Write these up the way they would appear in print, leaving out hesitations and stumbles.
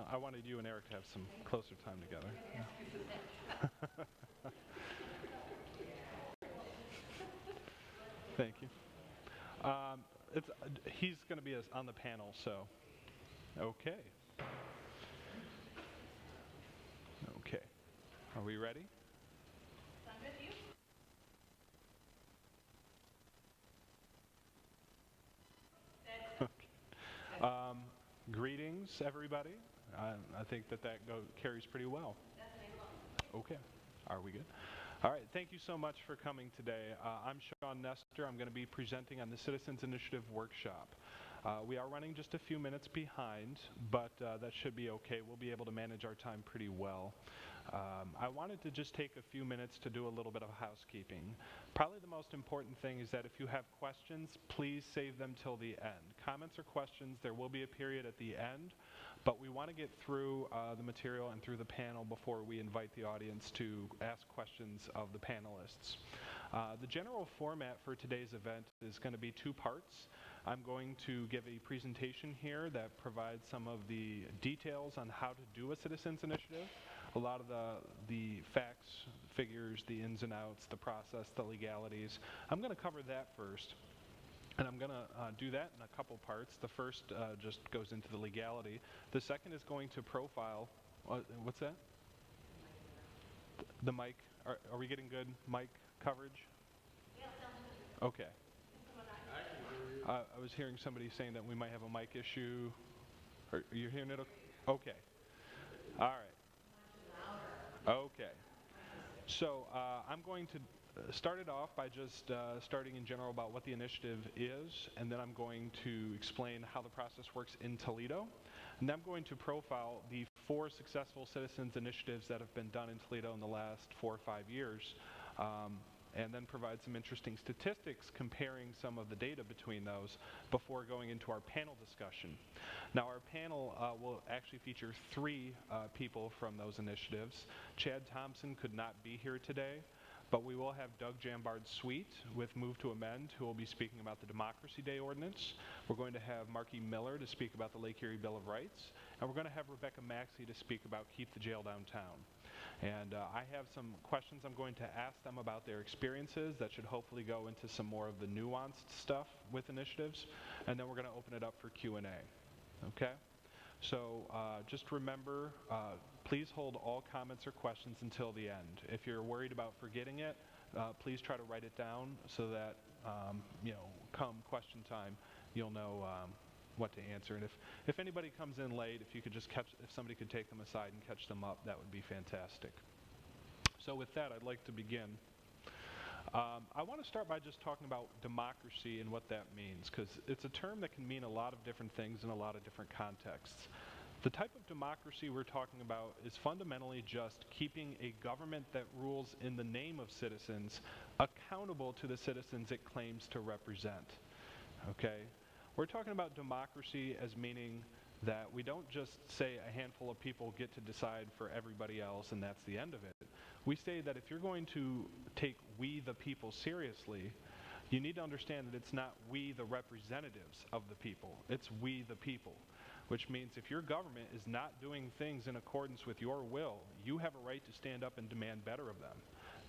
I wanted you and Eric to have some closer time together. Thank you. It's he's going to be on the panel, so okay, okay. Are we ready? Um, Greetings, everybody. I think that carries pretty well. Okay. Are we good? All right. Thank you so much for coming today. I'm Sean Nestor. I'm going to be presenting on the Citizens Initiative Workshop. We are running just a few minutes behind, but that should be okay. We'll be able to manage our time pretty well. I wanted to just take a few minutes to do a little bit of housekeeping. Probably the most important thing is that if you have questions, please save them till the end. Comments or questions, there will be a period at the end, but we want to get through the material and through the panel before we invite the audience to ask questions of the panelists. The general format for today's event is going to be two parts. I'm going to give a presentation here that provides some of the details on how to do a citizens initiative, a lot of the facts, figures, the ins and outs, the process, the legalities. I'm going to cover that first. And I'm going to do that in a couple parts. The first just goes into the legality. The second is going to profile, what's that? The mic. Are we getting good mic coverage? Okay. I was hearing somebody saying that we might have a mic issue. Are you hearing it? Okay. All right. Okay. So I'm going to start it off by just starting in general about what the initiative is, and then I'm going to explain how the process works in Toledo. And then I'm going to profile the 4 successful citizens initiatives that have been done in Toledo in the last 4 or 5 years. And then provide some interesting statistics comparing some of the data between those before going into our panel discussion. Now our panel will actually feature 3 people from those initiatives. Chad Thompson could not be here today, but we will have Doug Jambard-Sweet with Move to Amend, who will be speaking about the Democracy Day Ordinance. We're going to have Marky Miller to speak about the Lake Erie Bill of Rights. And we're going to have Rebecca Maxey to speak about Keep the Jail Downtown. And I have some questions I'm going to ask them about their experiences that should hopefully go into some more of the nuanced stuff with initiatives. And then we're going to open it up for Q&A. Okay? So just remember, please hold all comments or questions until the end. If you're worried about forgetting it, please try to write it down so that, come question time, you'll know what to answer. And if anybody comes in late, if somebody could take them aside and catch them up, that would be fantastic. So with that, I'd like to begin. I want to start by just talking about democracy and what that means, because it's a term that can mean a lot of different things in a lot of different contexts. The type of democracy we're talking about is fundamentally just keeping a government that rules in the name of citizens accountable to the citizens it claims to represent. Okay? We're talking about democracy as meaning that we don't just say a handful of people get to decide for everybody else and that's the end of it. We say that if you're going to take we the people seriously, you need to understand that it's not we the representatives of the people, it's we the people. Which means if your government is not doing things in accordance with your will, you have a right to stand up and demand better of them.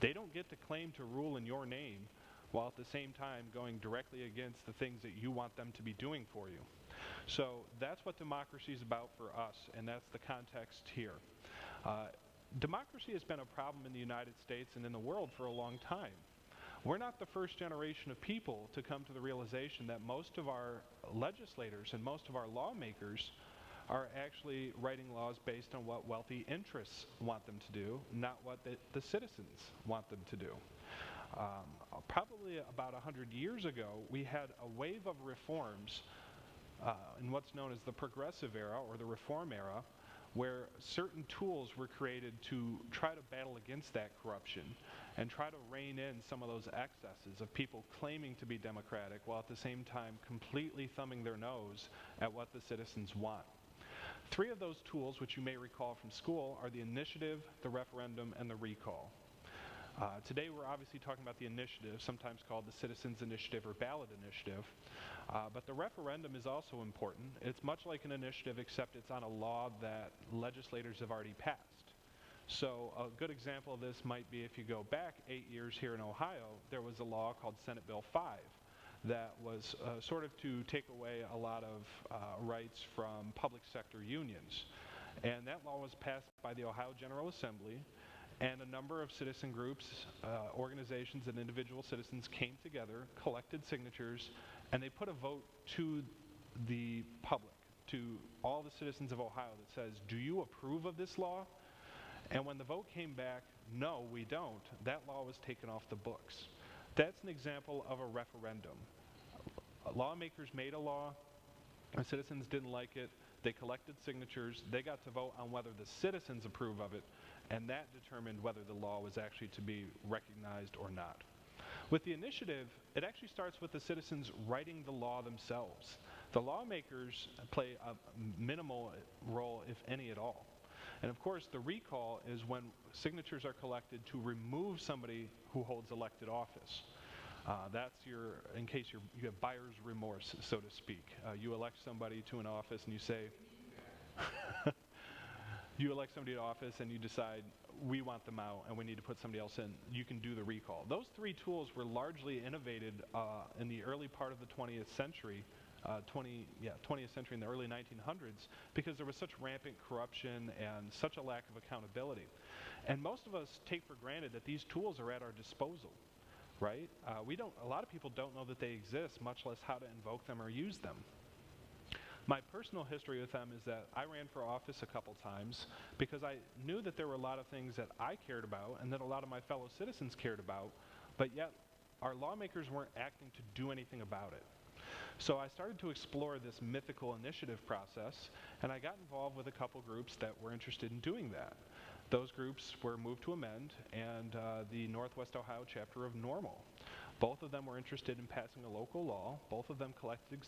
They don't get to claim to rule in your name while at the same time going directly against the things that you want them to be doing for you. So that's what democracy is about for us, and that's the context here. Democracy has been a problem in the United States and in the world for a long time. We're not the first generation of people to come to the realization that most of our legislators and most of our lawmakers are actually writing laws based on what wealthy interests want them to do, not what the citizens want them to do. Probably about 100 years ago, we had a wave of reforms in what's known as the progressive era or the reform era, where certain tools were created to try to battle against that corruption and try to rein in some of those excesses of people claiming to be democratic while at the same time completely thumbing their nose at what the citizens want. 3 of those tools, which you may recall from school, are the initiative, the referendum, and the recall. Today we're obviously talking about the initiative, sometimes called the Citizens Initiative or Ballot Initiative, but the referendum is also important. It's much like an initiative except it's on a law that legislators have already passed. So a good example of this might be if you go back 8 years here in Ohio, there was a law called Senate Bill 5 that was sort of to take away a lot of rights from public sector unions. And that law was passed by the Ohio General Assembly, and a number of citizen groups, organizations, and individual citizens came together, collected signatures, and they put a vote to the public, to all the citizens of Ohio that says, do you approve of this law? And when the vote came back, no, we don't, that law was taken off the books. That's an example of a referendum. Lawmakers made a law, the citizens didn't like it, they collected signatures, they got to vote on whether the citizens approve of it, and that determined whether the law was actually to be recognized or not. With the initiative, it actually starts with the citizens writing the law themselves. The lawmakers play a minimal role, if any at all. And of course, the recall is when signatures are collected to remove somebody who holds elected office. That's in case you have buyer's remorse, so to speak. You elect somebody to an office and you say, you elect somebody to office and you decide, we want them out and we need to put somebody else in, you can do the recall. Those three tools were largely innovated in the early part of the 20th century, 20th century in the early 1900s, because there was such rampant corruption and such a lack of accountability. And most of us take for granted that these tools are at our disposal, right? A lot of people don't know that they exist, much less how to invoke them or use them. My personal history with them is that I ran for office a couple times because I knew that there were a lot of things that I cared about and that a lot of my fellow citizens cared about, but yet our lawmakers weren't acting to do anything about it. So I started to explore this mythical initiative process, and I got involved with a couple groups that were interested in doing that. Those groups were Move to Amend and the Northwest Ohio chapter of Normal. Both of them were interested in passing a local law. Both of them collected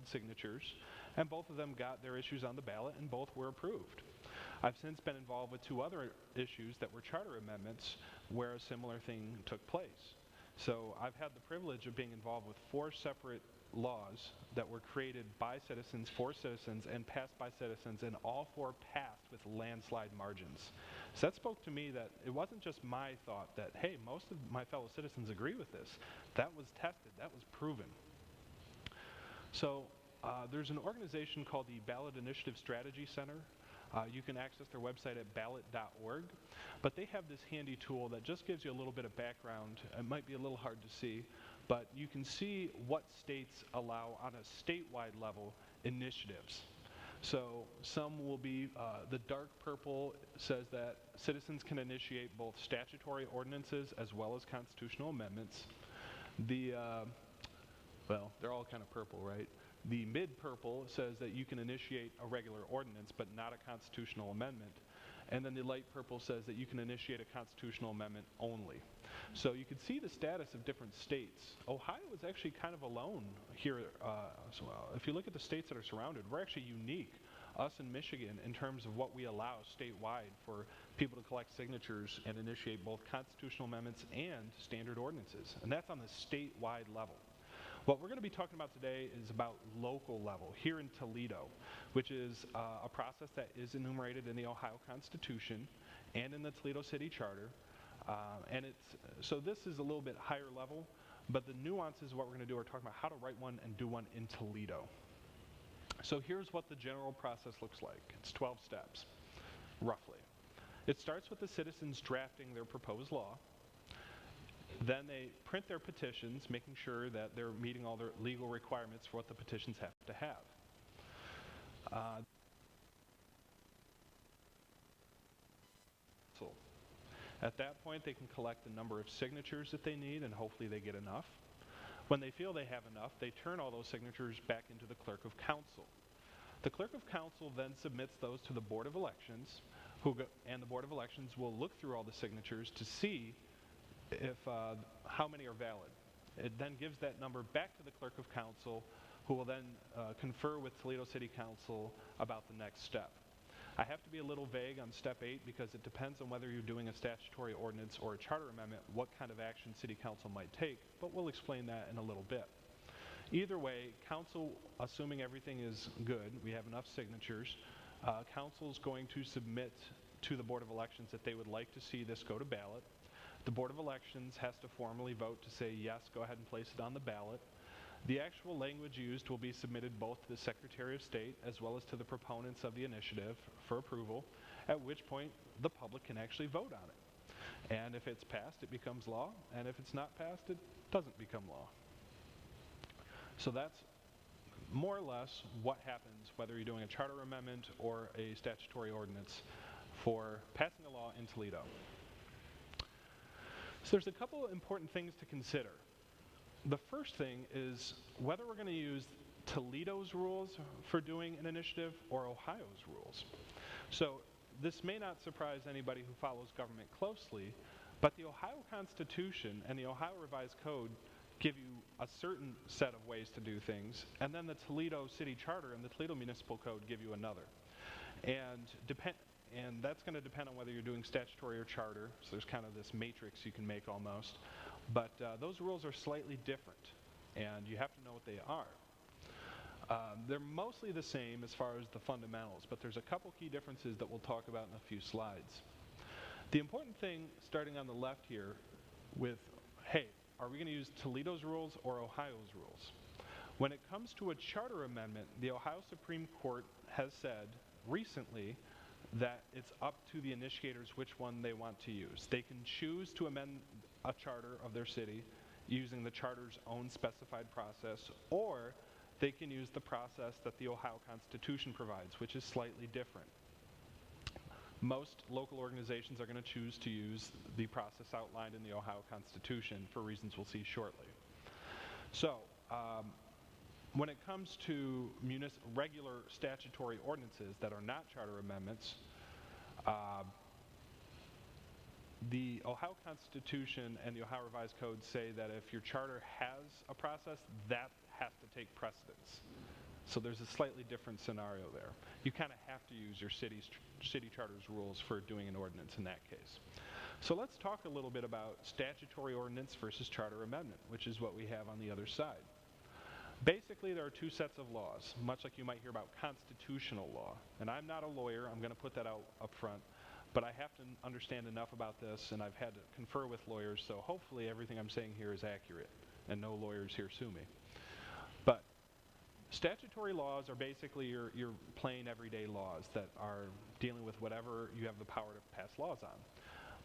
signatures, and both of them got their issues on the ballot, and both were approved. I've since been involved with two other issues that were charter amendments where a similar thing took place. So I've had the privilege of being involved with 4 separate laws that were created by citizens for citizens and passed by citizens, and all 4 passed with landslide margins. So that spoke to me that it wasn't just my thought that, hey, most of my fellow citizens agree with this. That was tested, that was proven. So there's an organization called the Ballot Initiative Strategy Center. You can access their website at ballot.org, but they have this handy tool that just gives you a little bit of background. It might be a little hard to see, but you can see what states allow on a statewide level initiatives. So some will be, the dark purple says that citizens can initiate both statutory ordinances as well as constitutional amendments. Well, they're all kind of purple, right? The mid-purple says that you can initiate a regular ordinance but not a constitutional amendment. And then the light purple says that you can initiate a constitutional amendment only. So you can see the status of different states. Ohio is actually kind of alone here. So if you look at the states that are surrounded, we're actually unique, us in Michigan, in terms of what we allow statewide for people to collect signatures and initiate both constitutional amendments and standard ordinances. And that's on the statewide level. What we're going to be talking about today is about local level here in Toledo, which is a process that is enumerated in the Ohio Constitution and in the Toledo City Charter. So this is a little bit higher level, but the nuances of what we're going to do are talking about how to write one and do one in Toledo. So here's what the general process looks like. It's 12 steps, roughly. It starts with the citizens drafting their proposed law. Then they print their petitions, making sure that they're meeting all their legal requirements for what the petitions have to have. So at that point, they can collect the number of signatures that they need, and hopefully they get enough. When they feel they have enough, they turn all those signatures back into the Clerk of Council. The Clerk of Council then submits those to the Board of Elections, and the Board of Elections will look through all the signatures to see how many are valid. It then gives that number back to the Clerk of Council, who will then confer with Toledo City Council about the next step. I have to be a little vague on step 8 because it depends on whether you're doing a statutory ordinance or a charter amendment, what kind of action City Council might take, but we'll explain that in a little bit. Either way, Council, assuming everything is good, we have enough signatures, Council's going to submit to the Board of Elections that they would like to see this go to ballot. The Board of Elections has to formally vote to say, yes, go ahead and place it on the ballot. The actual language used will be submitted both to the Secretary of State as well as to the proponents of the initiative for approval, at which point the public can actually vote on it. And if it's passed, it becomes law, and if it's not passed, it doesn't become law. So that's more or less what happens whether you're doing a charter amendment or a statutory ordinance for passing a law in Toledo. So there's a couple important things to consider. The first thing is whether we're going to use Toledo's rules for doing an initiative or Ohio's rules. So this may not surprise anybody who follows government closely, but the Ohio Constitution and the Ohio Revised Code give you a certain set of ways to do things, and then the Toledo City Charter and the Toledo Municipal Code give you another. And that's going to depend on whether you're doing statutory or charter, so there's kind of this matrix you can make almost. But those rules are slightly different, and you have to know what they are. They're mostly the same as far as the fundamentals, but there's a couple key differences that we'll talk about in a few slides. The important thing, starting on the left here, with, hey, are we going to use Toledo's rules or Ohio's rules? When it comes to a charter amendment, the Ohio Supreme Court has said recently that it's up to the initiators which one they want to use. They can choose to amend a charter of their city using the charter's own specified process, or they can use the process that the Ohio Constitution provides, which is slightly different. Most local organizations are going to choose to use the process outlined in the Ohio Constitution for reasons we'll see shortly. So, when it comes to regular statutory ordinances that are not charter amendments, the Ohio Constitution and the Ohio Revised Code say that if your charter has a process, that has to take precedence. So there's a slightly different scenario there. You kind of have to use your city charter's rules for doing an ordinance in that case. So let's talk a little bit about statutory ordinance versus charter amendment, which is what we have on the other side. Basically, there are two sets of laws, much like you might hear about constitutional law. And I'm not a lawyer, I'm going to put that out up front, but I have to understand enough about this, and I've had to confer with lawyers, so hopefully everything I'm saying here is accurate, and no lawyers here sue me. But statutory laws are basically your plain everyday laws that are dealing with whatever you have the power to pass laws on.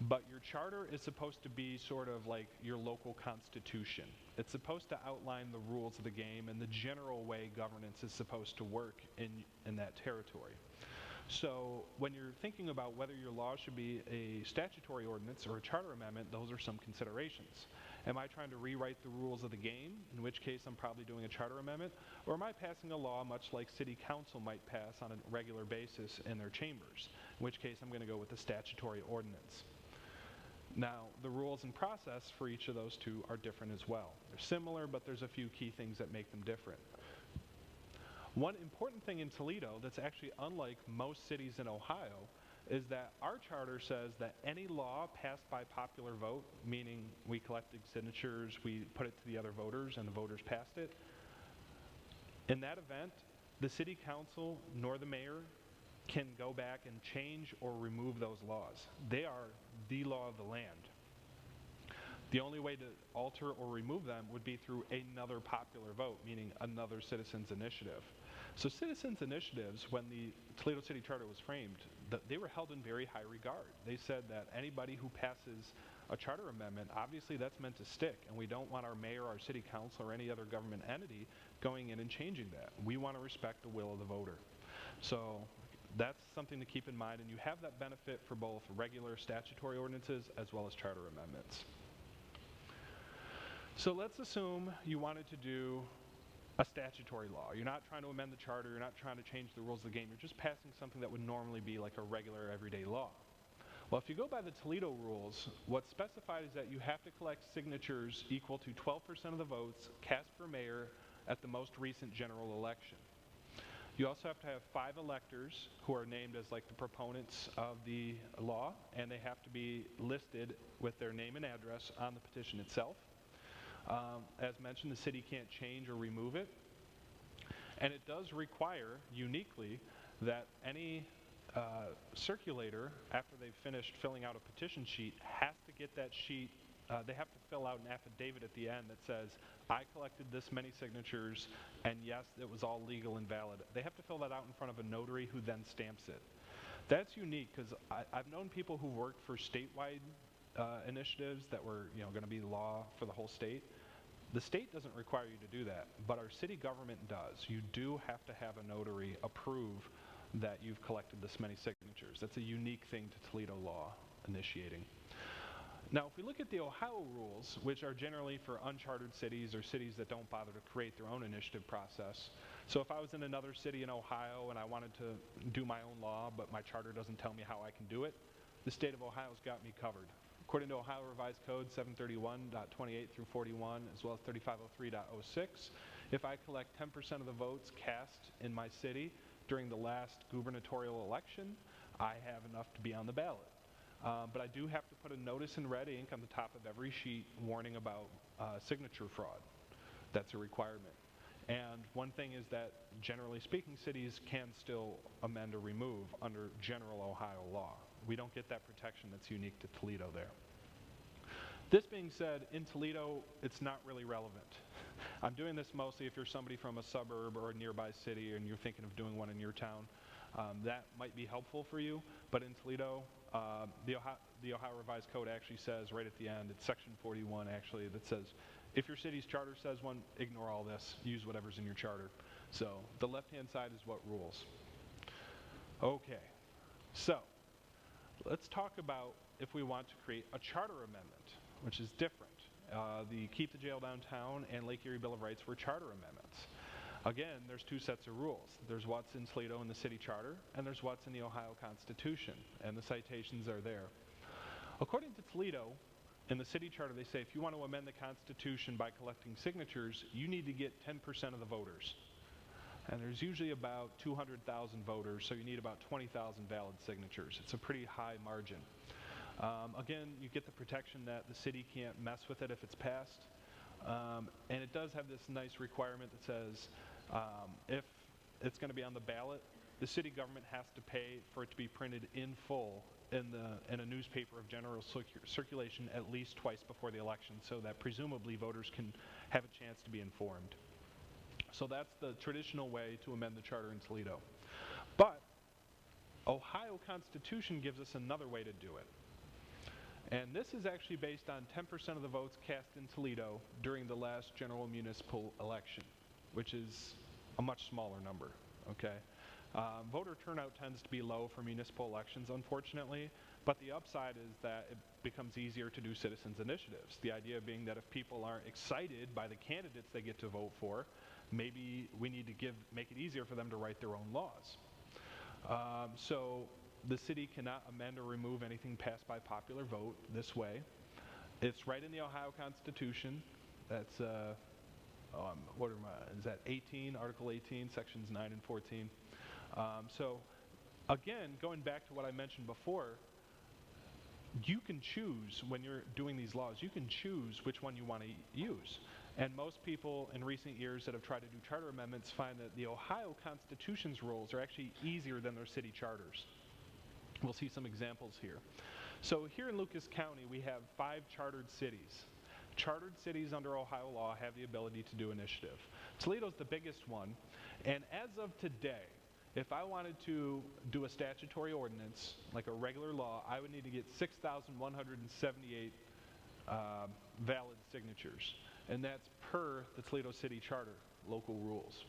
But your charter is supposed to be sort of like your local constitution. It's supposed to outline the rules of the game and the general way governance is supposed to work in that territory. So when you're thinking about whether your law should be a statutory ordinance or a charter amendment, those are some considerations. Am I trying to rewrite the rules of the game, in which case I'm probably doing a charter amendment, or am I passing a law much like City Council might pass on a regular basis in their chambers, in which case I'm going to go with the statutory ordinance. Now, the rules and process for each of those two are different as well. They're similar, but there's a few key things that make them different. One important thing in Toledo that's actually unlike most cities in Ohio is that our charter says that any law passed by popular vote, meaning we collected signatures, we put it to the other voters, and the voters passed it, in that event, the City Council nor the mayor can go back and change or remove those laws. They are the law of the land. The only way to alter or remove them would be through another popular vote, meaning another citizen's initiative. So citizens' initiatives, when the Toledo City Charter was framed, they were held in very high regard. They said that anybody who passes a charter amendment, obviously that's meant to stick, and we don't want our mayor, our city council, or any other government entity going in and changing that. We want to respect the will of the voter. So that's something to keep in mind, and you have that benefit for both regular statutory ordinances as well as charter amendments. So let's assume you wanted to do a statutory law. You're not trying to amend the charter, you're not trying to change the rules of the game, you're just passing something that would normally be like a regular everyday law. Well, if you go by the Toledo rules, what's specified is that you have to collect signatures equal to 12% of the votes cast for mayor at the most recent general election. You also have to have 5 electors who are named as like the proponents of the law, and they have to be listed with their name and address on the petition itself. As mentioned, the city can't change or remove it. And it does require, uniquely, that any circulator, after they've finished filling out a petition sheet, has to get that sheet. They have to fill out an affidavit at the end that says, I collected this many signatures, and yes, it was all legal and valid. They have to fill that out in front of a notary who then stamps it. That's unique because I've known people who worked for statewide initiatives that were going to be law for the whole state. The state doesn't require you to do that, but our city government does. You do have to have a notary approve that you've collected this many signatures. That's a unique thing to Toledo law initiating. Now, if we look at the Ohio rules, which are generally for unchartered cities or cities that don't bother to create their own initiative process. So if I was in another city in Ohio and I wanted to do my own law, but my charter doesn't tell me how I can do it, the state of Ohio's got me covered. According to Ohio Revised Code 731.28 through 41, as well as 3503.06, if I collect 10% of the votes cast in my city during the last gubernatorial election, I have enough to be on the ballot. But I do have to put a notice in red ink on the top of every sheet warning about signature fraud. That's a requirement. And one thing is that, generally speaking, cities can still amend or remove under general Ohio law. We don't get that protection that's unique to Toledo there. This being said, in Toledo, it's not really relevant. I'm doing this mostly if you're somebody from a suburb or a nearby city and you're thinking of doing one in your town. That might be helpful for you, but in Toledo, the Ohio Revised Code actually says right at the end, it's section 41 actually, that says, if your city's charter says one, ignore all this, use whatever's in your charter. So the left-hand side is what rules. Okay, so let's talk about if we want to create a charter amendment, which is different. The Keep the Jail Downtown and Lake Erie Bill of Rights were charter amendments. Again, there's 2 sets of rules. There's what's in Toledo in the city charter, and there's what's in the Ohio Constitution, and the citations are there. According to Toledo, in the city charter, they say if you want to amend the Constitution by collecting signatures, you need to get 10% of the voters. And there's usually about 200,000 voters, so you need about 20,000 valid signatures. It's a pretty high margin. Again, you get the protection that the city can't mess with it if it's passed. And it does have this nice requirement that says if it's going to be on the ballot, the city government has to pay for it to be printed in full in a newspaper of general circulation at least twice before the election, so that presumably voters can have a chance to be informed. So that's the traditional way to amend the charter in Toledo. But Ohio Constitution gives us another way to do it. And this is actually based on 10% of the votes cast in Toledo during the last general municipal election, which is a much smaller number, okay? Voter turnout tends to be low for municipal elections, unfortunately, but the upside is that it becomes easier to do citizens' initiatives. The idea being that if people aren't excited by the candidates they get to vote for, maybe we need to make it easier for them to write their own laws. So the city cannot amend or remove anything passed by popular vote this way. It's right in the Ohio Constitution. That's, is that 18, Article 18, Sections 9 and 14. So again, going back to what I mentioned before, you can choose when you're doing these laws, you can choose which one you want to use. And most people in recent years that have tried to do charter amendments find that the Ohio Constitution's rules are actually easier than their city charters. We'll see some examples here. So here in Lucas County, we have 5 chartered cities. Chartered cities under Ohio law have the ability to do initiative. Toledo's the biggest one, and as of today, if I wanted to do a statutory ordinance, like a regular law, I would need to get 6,178 valid signatures. And that's per the Toledo City Charter, local rules.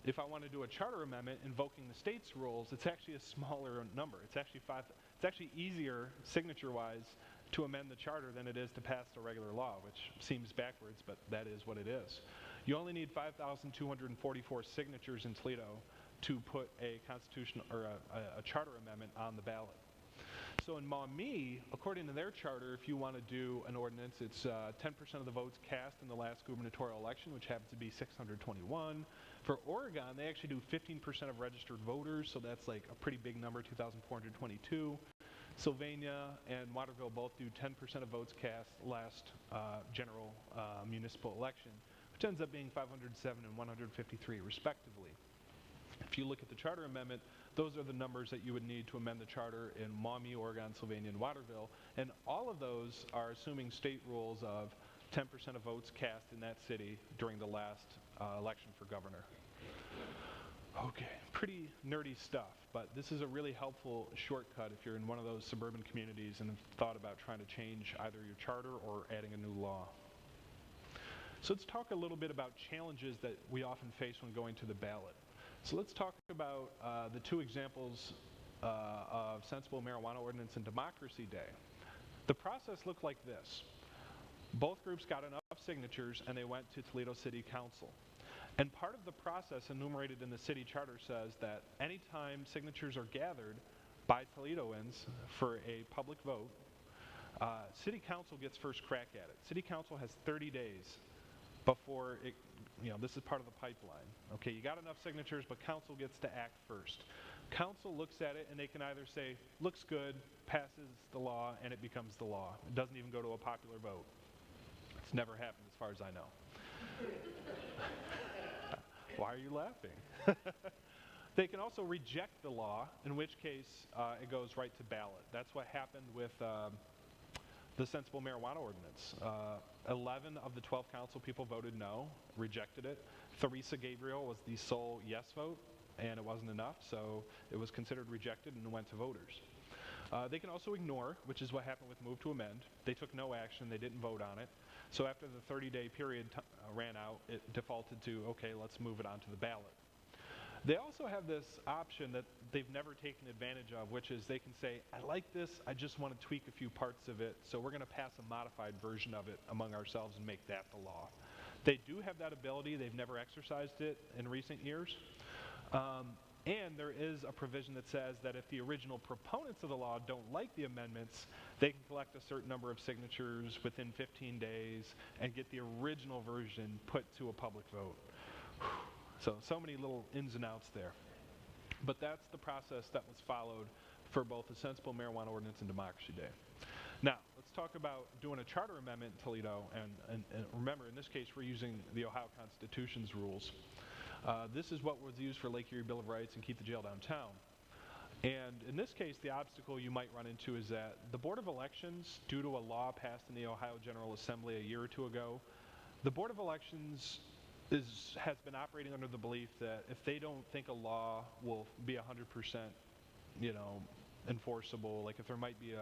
If I want to do a charter amendment invoking the state's rules, it's actually a smaller number. It's actually easier, signature-wise, to amend the charter than it is to pass a regular law, which seems backwards, but that is what it is. You only need 5,244 signatures in Toledo to put a constitutional or a charter amendment on the ballot. So in Maumee, according to their charter, if you want to do an ordinance, it's 10% of the votes cast in the last gubernatorial election, which happens to be 621, For Oregon, they actually do 15% of registered voters, so that's like a pretty big number, 2,422. Sylvania and Waterville both do 10% of votes cast last general municipal election, which ends up being 507 and 153 respectively. If you look at the charter amendment, those are the numbers that you would need to amend the charter in Maumee, Oregon, Sylvania, and Waterville, and all of those are assuming state rules of 10% of votes cast in that city during the last election for governor. Okay, pretty nerdy stuff, but this is a really helpful shortcut if you're in one of those suburban communities and have thought about trying to change either your charter or adding a new law. So let's talk a little bit about challenges that we often face when going to the ballot. So let's talk about the two examples of sensible marijuana ordinance and Democracy Day. The process looked like this. Both groups got enough signatures and they went to Toledo City Council. And part of the process enumerated in the city charter says that anytime signatures are gathered by Toledoans for a public vote, City Council gets first crack at it. City Council has 30 days before it, this is part of the pipeline. Okay, you got enough signatures, but council gets to act first. Council looks at it and they can either say, looks good, passes the law, and it becomes the law. It doesn't even go to a popular vote. It's never happened as far as I know. Why are you laughing? They can also reject the law, in which case it goes right to ballot. That's what happened with the sensible marijuana ordinance. 11 of the 12 council people voted no, rejected it. Theresa Gabriel was the sole yes vote, and it wasn't enough, so it was considered rejected and went to voters. They can also ignore, which is what happened with move to amend. They took no action, they didn't vote on it. So after the 30-day period ran out, it defaulted to, okay, let's move it onto the ballot. They also have this option that they've never taken advantage of, which is they can say, I like this, I just want to tweak a few parts of it, so we're going to pass a modified version of it among ourselves and make that the law. They do have that ability, they've never exercised it in recent years. And there is a provision that says that if the original proponents of the law don't like the amendments, they can collect a certain number of signatures within 15 days and get the original version put to a public vote. So many little ins and outs there. But that's the process that was followed for both the sensible marijuana ordinance and Democracy Day. Now, let's talk about doing a charter amendment in Toledo. And remember, in this case, we're using the Ohio Constitution's rules. This is what was used for Lake Erie Bill of Rights and Keep the Jail Downtown. And in this case, the obstacle you might run into is that the Board of Elections, due to a law passed in the Ohio General Assembly a year or two ago, the Board of Elections has been operating under the belief that if they don't think a law will be 100%, enforceable, like if there might be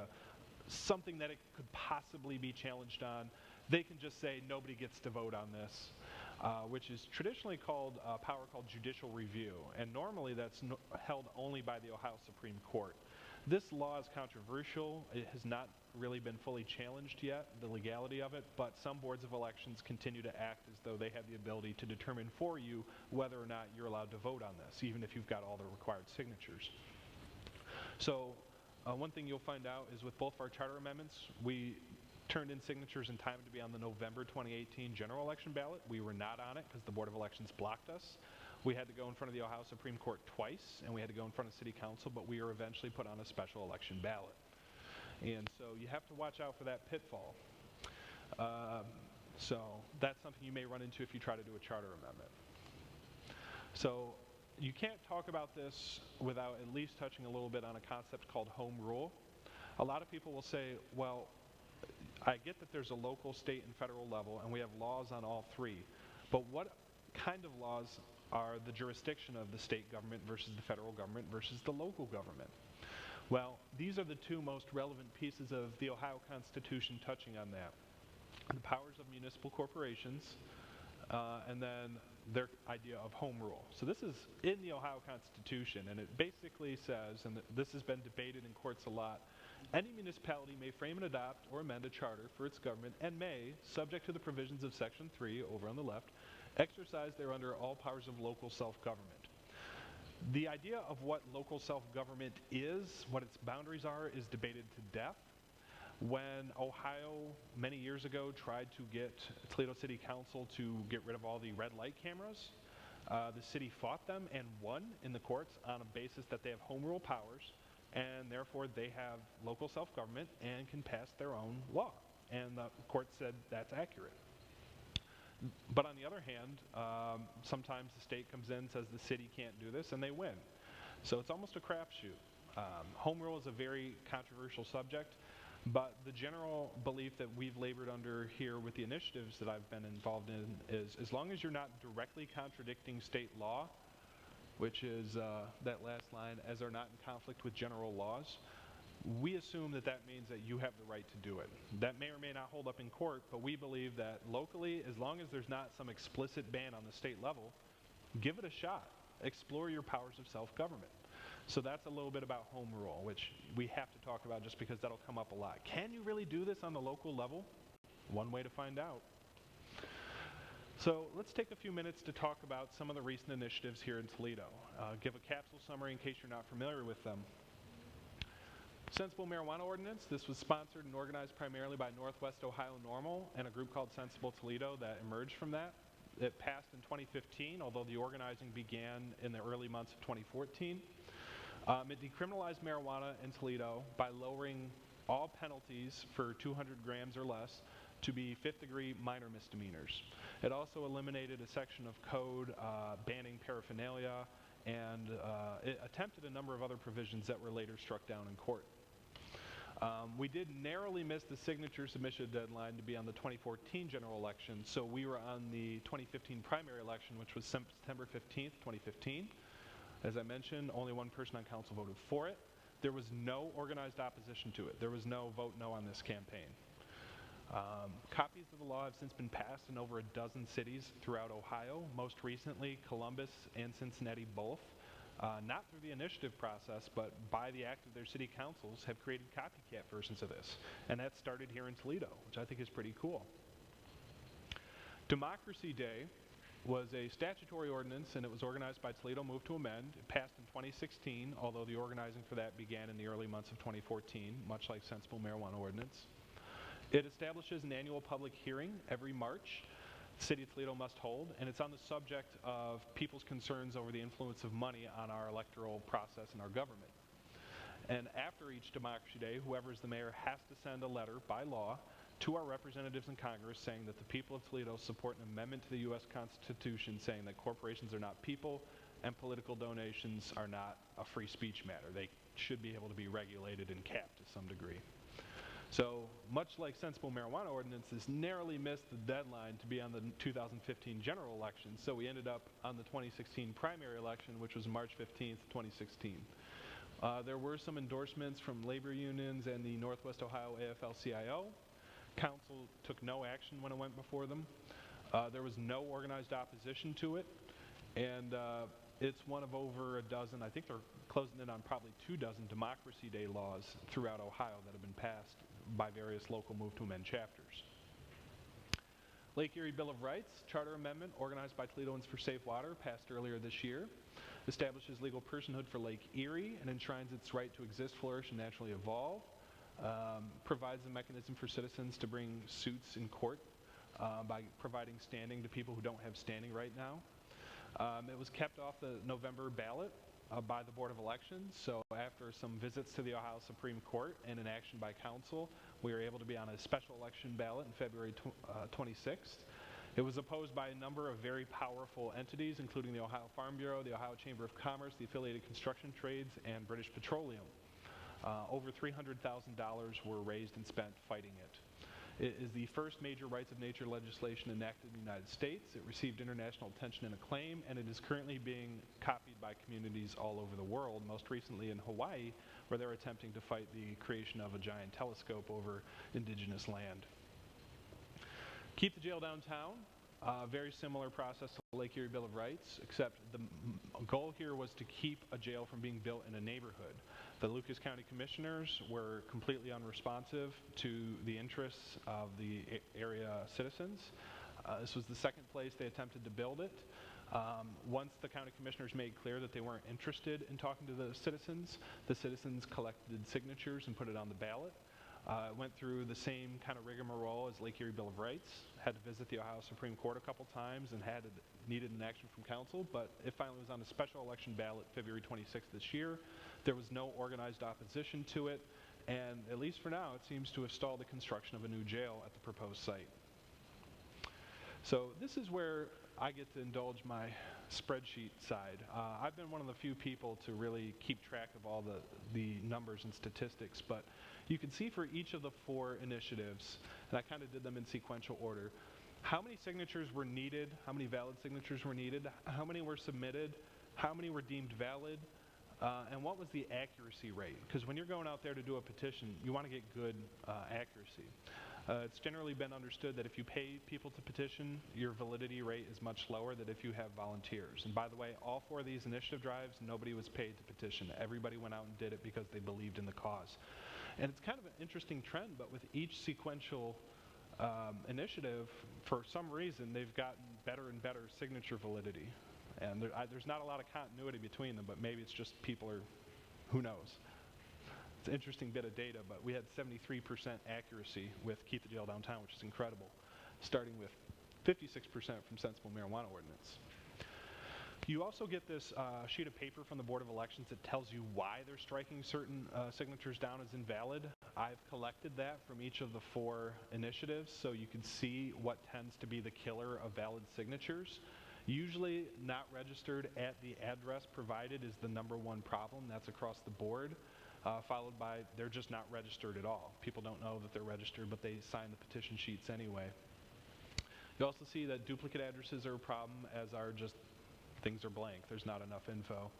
something that it could possibly be challenged on, they can just say nobody gets to vote on this. Which is traditionally called a power called judicial review, and normally that's held only by the Ohio Supreme Court. This law is controversial. It has not really been fully challenged yet, the legality of it, but some boards of elections continue to act as though they have the ability to determine for you whether or not you're allowed to vote on this, even if you've got all the required signatures. So one thing you'll find out is with both of our charter amendments, we turned in signatures in time to be on the November 2018 general election ballot. We were not on it because the Board of Elections blocked us. We had to go in front of the Ohio Supreme Court twice, and we had to go in front of City Council, but we were eventually put on a special election ballot. And so you have to watch out for that pitfall. So that's something you may run into if you try to do a charter amendment. So you can't talk about this without at least touching a little bit on a concept called home rule. A lot of people will say, well, I get that there's a local, state, and federal level, and we have laws on all three. But what kind of laws are the jurisdiction of the state government versus the federal government versus the local government? Well, these are the two most relevant pieces of the Ohio Constitution touching on that. The powers of municipal corporations, and then their idea of home rule. So this is in the Ohio Constitution, and it basically says, and this has been debated in courts a lot, any municipality may frame and adopt or amend a charter for its government and may, subject to the provisions of Section 3, over on the left, exercise thereunder all powers of local self-government. The idea of what local self-government is, what its boundaries are, is debated to death. When Ohio, many years ago, tried to get Toledo City Council to get rid of all the red light cameras, The city fought them and won in the courts on a basis that they have home rule powers, and therefore they have local self-government and can pass their own law. And the court said that's accurate. But on the other hand, sometimes the state comes in and says the city can't do this, and they win. So it's almost a crapshoot. Home rule is a very controversial subject, but the general belief that we've labored under here with the initiatives that I've been involved in is as long as you're not directly contradicting state law, which is that last line, as are not in conflict with general laws, we assume that that means that you have the right to do it. That may or may not hold up in court, but we believe that locally, as long as there's not some explicit ban on the state level, give it a shot. Explore your powers of self-government. So that's a little bit about home rule, which we have to talk about just because that'll come up a lot. Can you really do this on the local level? One way to find out. So let's take a few minutes to talk about some of the recent initiatives here in Toledo. Give a capsule summary in case you're not familiar with them. Sensible Marijuana Ordinance. This was sponsored and organized primarily by Northwest Ohio Normal and a group called Sensible Toledo that emerged from that. It passed in 2015, although the organizing began in the early months of 2014. It decriminalized marijuana in Toledo by lowering all penalties for 200 grams or less to be fifth-degree minor misdemeanors. It also eliminated a section of code banning paraphernalia, and it attempted a number of other provisions that were later struck down in court. We did narrowly miss the signature submission deadline to be on the 2014 general election, so we were on the 2015 primary election, which was September 15th, 2015. As I mentioned, only one person on council voted for it. There was no organized opposition to it. There was no vote no on this campaign. Copies of the law have since been passed in over a dozen cities throughout Ohio, most recently Columbus and Cincinnati both. Not through the initiative process, but by the act of their city councils, have created copycat versions of this. And that started here in Toledo, which I think is pretty cool. Democracy Day was a statutory ordinance, and it was organized by Toledo Move to Amend. It passed in 2016, although the organizing for that began in the early months of 2014, much like Sensible Marijuana Ordinance. It establishes an annual public hearing every March the City of Toledo must hold, and it's on the subject of people's concerns over the influence of money on our electoral process and our government. And after each Democracy Day, whoever is the mayor has to send a letter by law to our representatives in Congress saying that the people of Toledo support an amendment to the U.S. Constitution saying that corporations are not people and political donations are not a free speech matter. They should be able to be regulated and capped to some degree. So, much like Sensible Marijuana Ordinance, this narrowly missed the deadline to be on the 2015 general election, so we ended up on the 2016 primary election, which was March 15th, 2016. There were some endorsements from labor unions and the Northwest Ohio AFL-CIO. Council took no action when it went before them. There was no organized opposition to it, and it's one of over a dozen, I think they're closing in on probably 2 dozen Democracy Day laws throughout Ohio that have been passed by various local Move to Amend chapters. Lake Erie Bill of Rights, charter amendment organized by Toledoans for Safe Water, passed earlier this year, establishes legal personhood for Lake Erie and enshrines its right to exist, flourish, and naturally evolve, provides a mechanism for citizens to bring suits in court by providing standing to people who don't have standing right now. It was kept off the November ballot by the Board of Elections, so after some visits to the Ohio Supreme Court and an action by council, we were able to be on a special election ballot in February 26th. It was opposed by a number of very powerful entities, including the Ohio Farm Bureau, the Ohio Chamber of Commerce, the Affiliated Construction Trades, and British Petroleum. Over $300,000 were raised and spent fighting it. It is the first major rights of nature legislation enacted in the United States. It received international attention and acclaim, and it is currently being copied by communities all over the world, most recently in Hawaii, where they're attempting to fight the creation of a giant telescope over indigenous land. Keep the jail downtown. Very similar process to the Lake Erie Bill of Rights, except the goal here was to keep a jail from being built in a neighborhood. The Lucas County Commissioners were completely unresponsive to the interests of the area citizens. This was the second place they attempted to build it. Once the county commissioners made clear that they weren't interested in talking to the citizens collected signatures and put it on the ballot. Went through the same kind of rigmarole as Lake Erie Bill of Rights. Had to visit the Ohio Supreme Court a couple times and needed an action from council, but it finally was on a special election ballot February 26th this year. There was no organized opposition to it, and at least for now, it seems to have stalled the construction of a new jail at the proposed site. So this is where I get to indulge my spreadsheet side. I've been one of the few people to really keep track of all the numbers and statistics, but you can see for each of the 4 initiatives, and I kind of did them in sequential order, how many signatures were needed, how many valid signatures were needed, how many were submitted, how many were deemed valid, and what was the accuracy rate? Because when you're going out there to do a petition, you want to get good accuracy. It's generally been understood that if you pay people to petition, your validity rate is much lower than if you have volunteers. And by the way, all 4 of these initiative drives, nobody was paid to petition. Everybody went out and did it because they believed in the cause. And it's kind of an interesting trend, but with each sequential initiative, for some reason, they've gotten better and better signature validity. And there's not a lot of continuity between them, but maybe it's just people are, who knows. It's an interesting bit of data, but we had 73% accuracy with Keep the Jail Downtown, which is incredible, starting with 56% from Sensible Marijuana Ordinance. You also get this sheet of paper from the Board of Elections that tells you why they're striking certain signatures down as invalid. I've collected that from each of the 4 initiatives, so you can see what tends to be the killer of valid signatures. Usually not registered at the address provided is the #1 problem. That's across the board. Followed by they're just not registered at all. People don't know that they're registered, but they sign the petition sheets anyway. You also see that duplicate addresses are a problem, as are just things are blank. There's not enough info.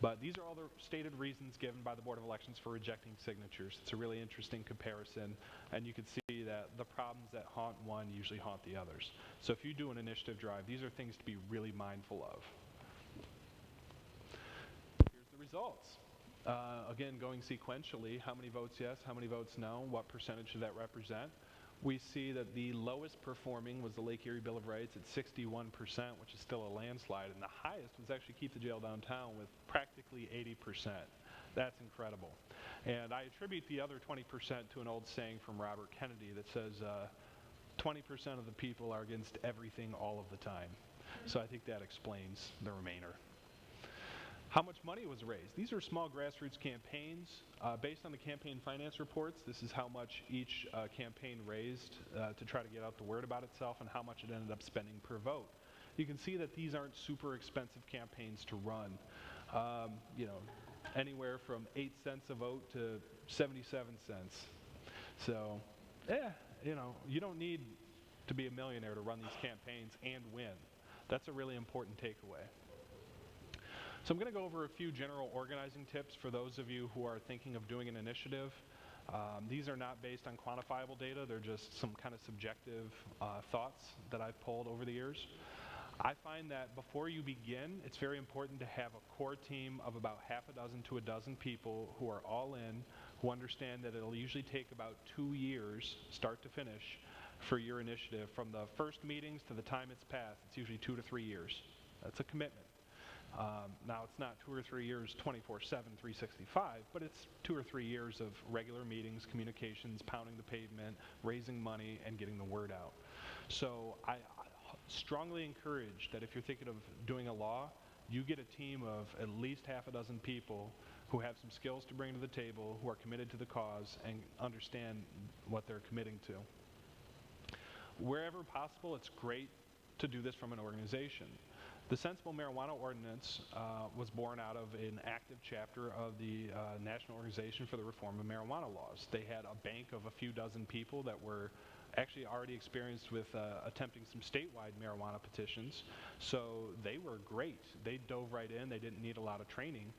But these are all the stated reasons given by the Board of Elections for rejecting signatures. It's a really interesting comparison, and you can see that the problems that haunt one usually haunt the others. So if you do an initiative drive, these are things to be really mindful of. Here's the results. Again, going sequentially, how many votes yes, how many votes no, what percentage did that represent? We see that the lowest performing was the Lake Erie Bill of Rights at 61%, which is still a landslide, and the highest was actually Keep the Jail Downtown with practically 80%. That's incredible. And I attribute the other 20% to an old saying from Robert Kennedy that says 20% of the people are against everything all of the time. So I think that explains the remainder. How much money was raised? These are small grassroots campaigns. Based on the campaign finance reports, this is how much each campaign raised to try to get out the word about itself and how much it ended up spending per vote. You can see that these aren't super expensive campaigns to run. Anywhere from 8 cents a vote to 77 cents. So, you don't need to be a millionaire to run these campaigns and win. That's a really important takeaway. So I'm going to go over a few general organizing tips for those of you who are thinking of doing an initiative. These are not based on quantifiable data. They're just some kind of subjective thoughts that I've pulled over the years. I find that before you begin, it's very important to have a core team of about half a dozen to a dozen people who are all in, who understand that it'll usually take about 2 years, start to finish, for your initiative. From the first meetings to the time it's passed, it's usually 2 to 3 years. That's a commitment. Now, it's not 2 or 3 years, 24/7, 365, but it's 2 or 3 years of regular meetings, communications, pounding the pavement, raising money, and getting the word out. So I strongly encourage that if you're thinking of doing a law, you get a team of at least half a dozen people who have some skills to bring to the table, who are committed to the cause, and understand what they're committing to. Wherever possible, it's great to do this from an organization. The Sensible Marijuana Ordinance was born out of an active chapter of the National Organization for the Reform of Marijuana Laws. They had a bank of a few dozen people that were actually already experienced with attempting some statewide marijuana petitions. So they were great. They dove right in. They didn't need a lot of training.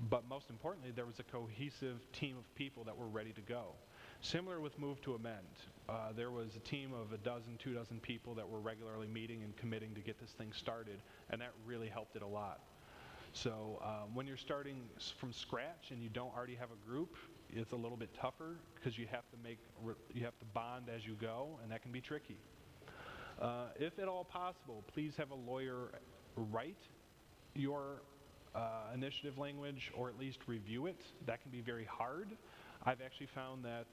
But most importantly, there was a cohesive team of people that were ready to go. Similar with Move to Amend. There was a team of a dozen, 2 dozen people that were regularly meeting and committing to get this thing started, and that really helped it a lot. So when you're starting from scratch and you don't already have a group, it's a little bit tougher because you have to bond as you go, and that can be tricky. If at all possible, please have a lawyer write your initiative language or at least review it. That can be very hard. I've actually found that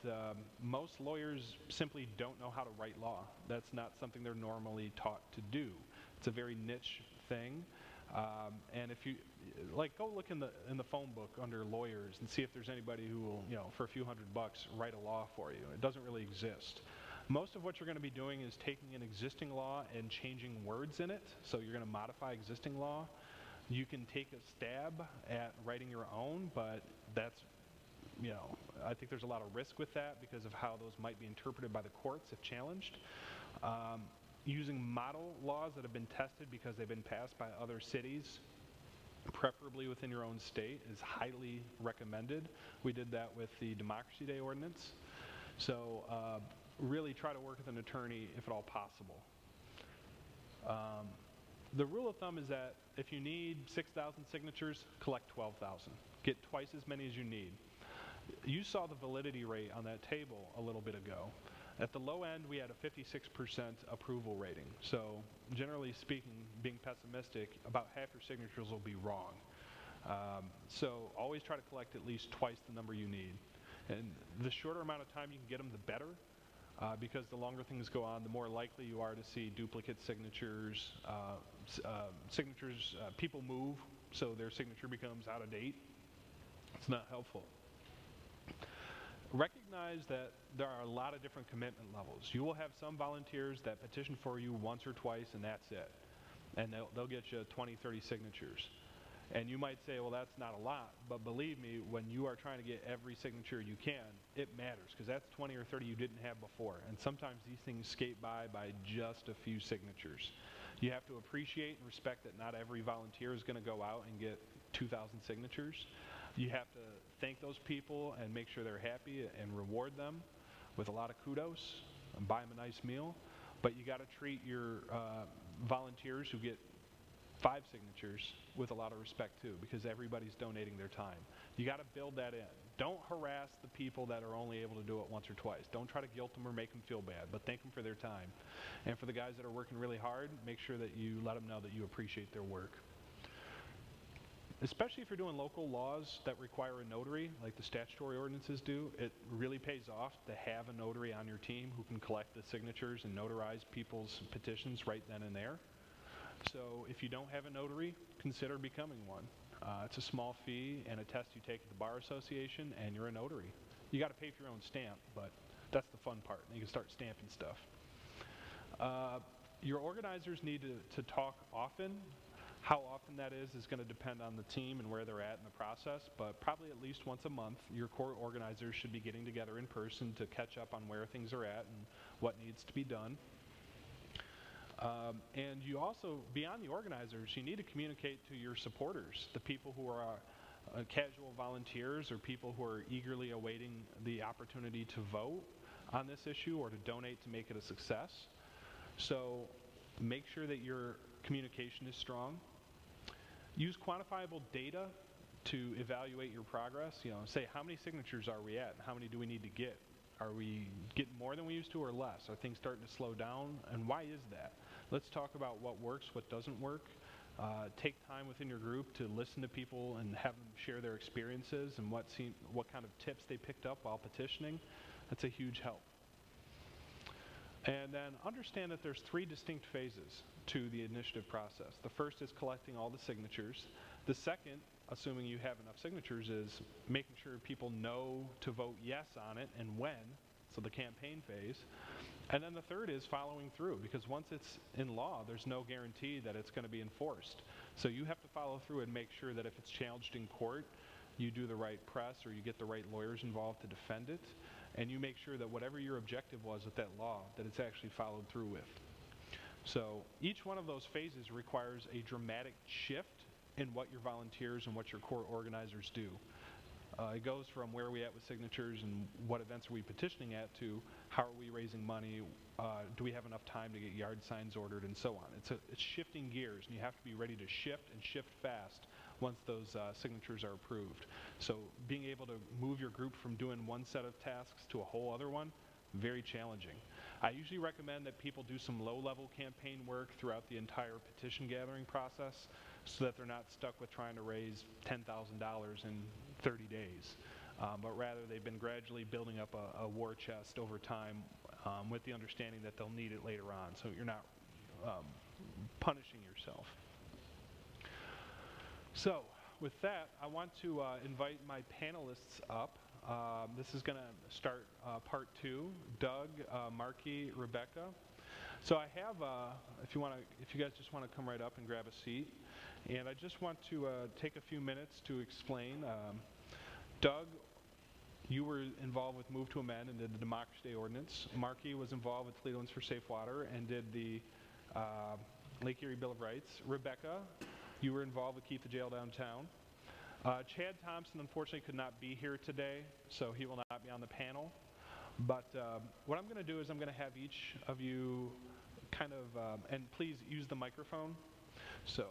most lawyers simply don't know how to write law. That's not something they're normally taught to do. It's a very niche thing. And if you, like, go look in the phone book under lawyers and see if there's anybody who will, for a few $100 write a law for you. It doesn't really exist. Most of what you're going to be doing is taking an existing law and changing words in it. So you're going to modify existing law. You can take a stab at writing your own, but that's, I think there's a lot of risk with that because of how those might be interpreted by the courts if challenged. Using model laws that have been tested because they've been passed by other cities, preferably within your own state, is highly recommended. We did that with the Democracy Day Ordinance. So really try to work with an attorney if at all possible. The rule of thumb is that if you need 6,000 signatures, collect 12,000. Get twice as many as you need. You saw the validity rate on that table a little bit ago. At the low end, we had a 56% approval rating. So generally speaking, being pessimistic, about half your signatures will be wrong. So always try to collect at least twice the number you need. And the shorter amount of time you can get them, the better. Because the longer things go on, the more likely you are to see duplicate signatures, people move, so their signature becomes out of date. It's not helpful. Recognize that there are a lot of different commitment levels. You will have some volunteers that petition for you once or twice and that's it. And they'll get you 20, 30 signatures. And you might say, well, that's not a lot, but believe me, when you are trying to get every signature you can, it matters, because that's 20 or 30 you didn't have before. And sometimes these things skate by just a few signatures. You have to appreciate and respect that not every volunteer is going to go out and get 2,000 signatures. You have to thank those people and make sure they're happy and reward them with a lot of kudos and buy them a nice meal. But you got to treat your volunteers who get 5 signatures with a lot of respect too, because everybody's donating their time. You got to build that in. Don't harass the people that are only able to do it once or twice. Don't try to guilt them or make them feel bad, but thank them for their time. And for the guys that are working really hard, make sure that you let them know that you appreciate their work. Especially if you're doing local laws that require a notary, like the statutory ordinances do, it really pays off to have a notary on your team who can collect the signatures and notarize people's petitions right then and there. So if you don't have a notary, consider becoming one. It's a small fee and a test you take at the Bar Association, and you're a notary. You got to pay for your own stamp, but that's the fun part. You can start stamping stuff. Your organizers need to talk often. How often that is going to depend on the team and where they're at in the process, but probably at least once a month, your core organizers should be getting together in person to catch up on where things are at and what needs to be done. And you also, beyond the organizers, you need to communicate to your supporters, the people who are casual volunteers or people who are eagerly awaiting the opportunity to vote on this issue or to donate to make it a success. So make sure that your communication is strong. Use quantifiable data to evaluate your progress. Say how many signatures are we at? How many do we need to get? Are we getting more than we used to or less? Are things starting to slow down? And why is that? Let's talk about what works, what doesn't work. Take time within your group to listen to people and have them share their experiences and what kind of tips they picked up while petitioning. That's a huge help. And then understand that there's 3 distinct phases to the initiative process. The first is collecting all the signatures. The second, assuming you have enough signatures, is making sure people know to vote yes on it and when, so the campaign phase. And then the third is following through, because once it's in law, there's no guarantee that it's going to be enforced. So you have to follow through and make sure that if it's challenged in court, you do the right press or you get the right lawyers involved to defend it, and you make sure that whatever your objective was with that law, that it's actually followed through with. So each one of those phases requires a dramatic shift in what your volunteers and what your core organizers do. It goes from where are we at with signatures and what events are we petitioning at to how are we raising money, do we have enough time to get yard signs ordered, and so on. It's shifting gears, and you have to be ready to shift and shift fast once those signatures are approved. So being able to move your group from doing one set of tasks to a whole other one, very challenging. I usually recommend that people do some low-level campaign work throughout the entire petition gathering process so that they're not stuck with trying to raise $10,000 in 30 days. but rather they've been gradually building up a war chest over time with the understanding that they'll need it later on, so you're not punishing yourself. So, with that, I want to invite my panelists up. This is going to start part two. Doug, Marky, Rebecca. So I have, if you guys just want to come right up and grab a seat, and I just want to take a few minutes to explain. Doug, you were involved with Move to Amend and did the Democracy Day Ordinance. Marky was involved with Toledoans for Safe Water and did the Lake Erie Bill of Rights. Rebecca, you were involved with Keep the Jail Downtown. Chad Thompson unfortunately could not be here today, so he will not be on the panel. But what I'm going to do is I'm going to have each of you kind of, and please use the microphone. So.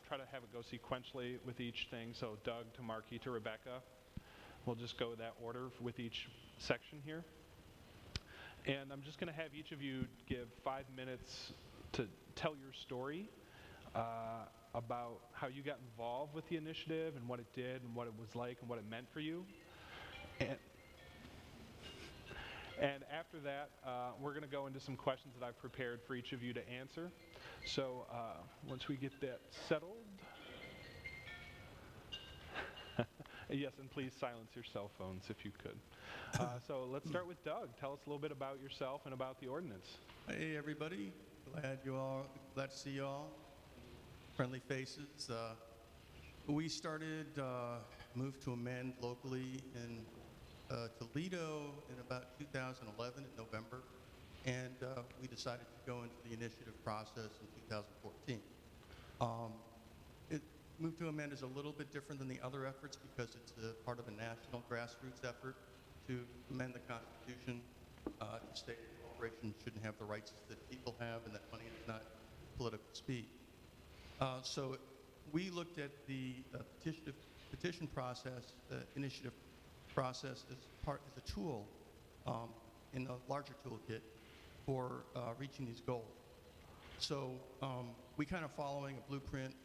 Try to have it go sequentially with each thing. So Doug to Marky to Rebecca. We'll just go that order with each section here. And I'm just going to have each of you give 5 minutes to tell your story about how you got involved with the initiative and what it did and what it was like and what it meant for you. And after that, we're going to go into some questions that I've prepared for each of you to answer. So once we get that settled, yes, and please silence your cell phones if you could. So let's start with Doug. Tell us a little bit about yourself and about the ordinance. Hey everybody, glad to see you all. Friendly faces. We started Move to Amend locally in Toledo in about 2011 in November, and we decided to go into the initiative process in 2014. Move to Amend is a little bit different than the other efforts because it's a part of a national grassroots effort to amend the Constitution to state that corporations shouldn't have the rights that people have and that money is not political speech. So we looked at the petition process, initiative process as a tool in the larger toolkit for reaching these goals. So we kind of following a blueprint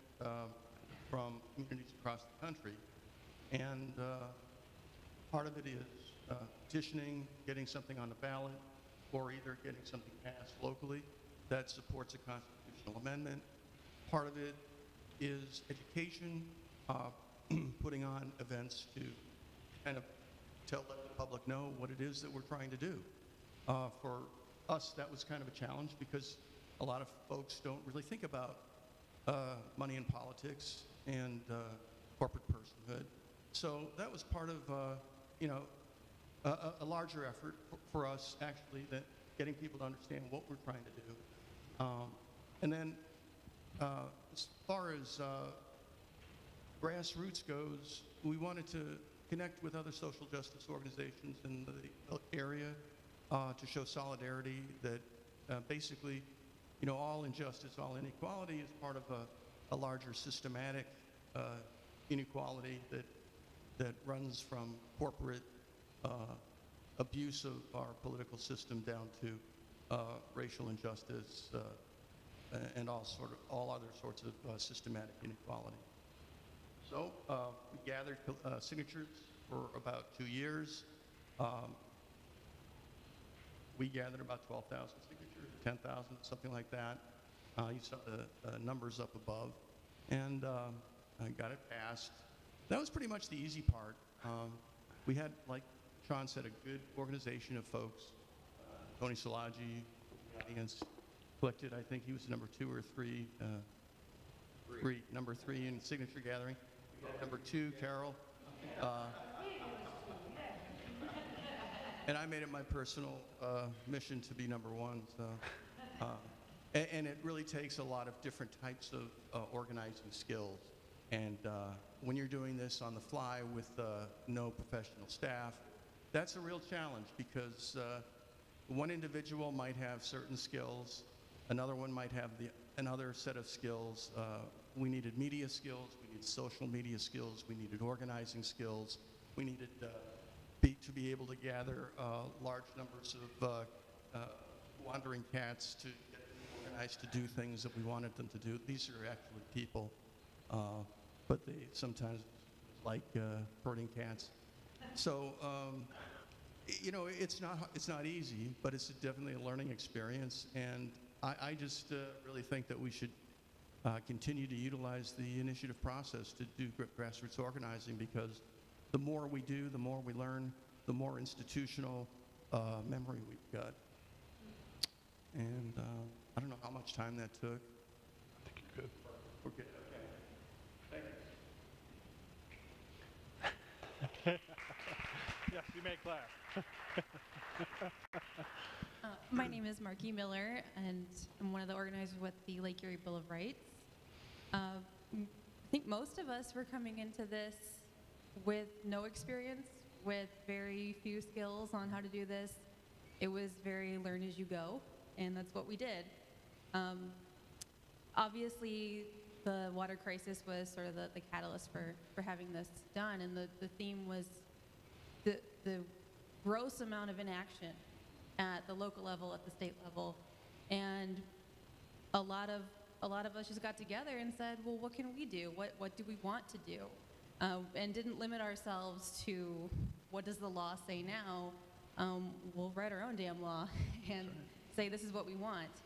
from communities across the country, and part of it is petitioning, getting something on the ballot, or either getting something passed locally that supports a constitutional amendment. Part of it is education, putting on events to kind of let the public know what it is that we're trying to do. For us, that was kind of a challenge because a lot of folks don't really think about money in politics and corporate personhood. So that was part of, a larger effort for us, actually, that getting people to understand what we're trying to do. And then as far as grassroots goes, we wanted to connect with other social justice organizations in the area to show solidarity that basically, all injustice, all inequality is part of a larger systematic inequality that runs from corporate abuse of our political system down to racial injustice and all other sorts of systematic inequality. So we gathered signatures for about 2 years. We gathered about 12,000 signatures, 10,000, something like that. You saw the numbers up above, and I got it passed. That was pretty much the easy part. We had, like Sean said, a good organization of folks. Tony Salaji, the audience, collected, I think he was number 2 or 3, number 3 in signature gathering. Number 2, Carol. And I made it my personal mission to be number 1. So, and it really takes a lot of different types of organizing skills. And when you're doing this on the fly with no professional staff, that's a real challenge because one individual might have certain skills, another one might have another set of skills. We needed media skills, we needed social media skills, we needed organizing skills, we needed to be able to gather large numbers of wandering cats to get them organized to do things that we wanted them to do. These are actually people, but they sometimes like herding cats. So, it's not easy, but it's definitely a learning experience, and I just really think that we should continue to utilize the initiative process to do grassroots organizing, because the more we do, the more we learn, the more institutional memory we've got. And I don't know how much time that took. I think you're good. We're good. Okay. Thank you. Yes, you may clap. My name is Marky Miller, and I'm one of the organizers with the Lake Erie Bill of Rights. I think most of us were coming into this with no experience, with very few skills on how to do this. It was very learn as you go, and that's what we did. Obviously, the water crisis was sort of the catalyst for having this done, and the theme was the gross amount of inaction at the local level, at the state level, and a lot of us just got together and said, well, what can we do? What do we want to do? And didn't limit ourselves to what does the law say now. We'll write our own damn law and say this is what we want.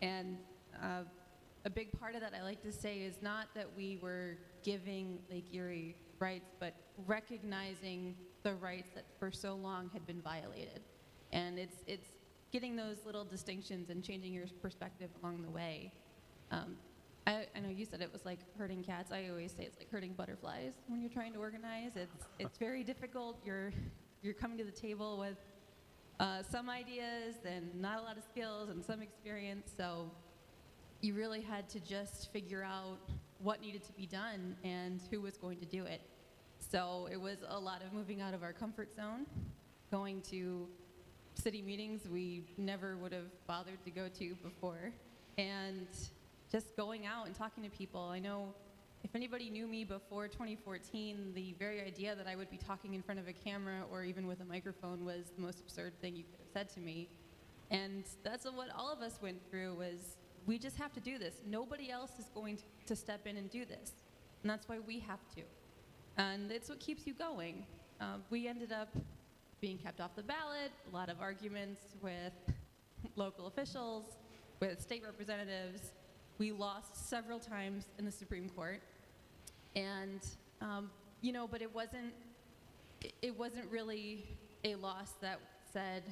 And a big part of that I like to say is not that we were giving Lake Erie rights, but recognizing the rights that for so long had been violated. And it's getting those little distinctions and changing your perspective along the way. I know you said it was like herding cats. I always say it's like herding butterflies when you're trying to organize. It's very difficult. You're coming to the table with some ideas and not a lot of skills and some experience. So you really had to just figure out what needed to be done and who was going to do it. So it was a lot of moving out of our comfort zone, going to city meetings we never would have bothered to go to before, and just going out and talking to people. I know if anybody knew me before 2014, the very idea that I would be talking in front of a camera or even with a microphone was the most absurd thing you could have said to me. And that's what all of us went through, was we just have to do this. Nobody else is going to step in and do this. And that's why we have to. And it's what keeps you going. We ended up being kept off the ballot, a lot of arguments with local officials, with state representatives. We lost several times in the Supreme Court. And, but it wasn't really a loss that said,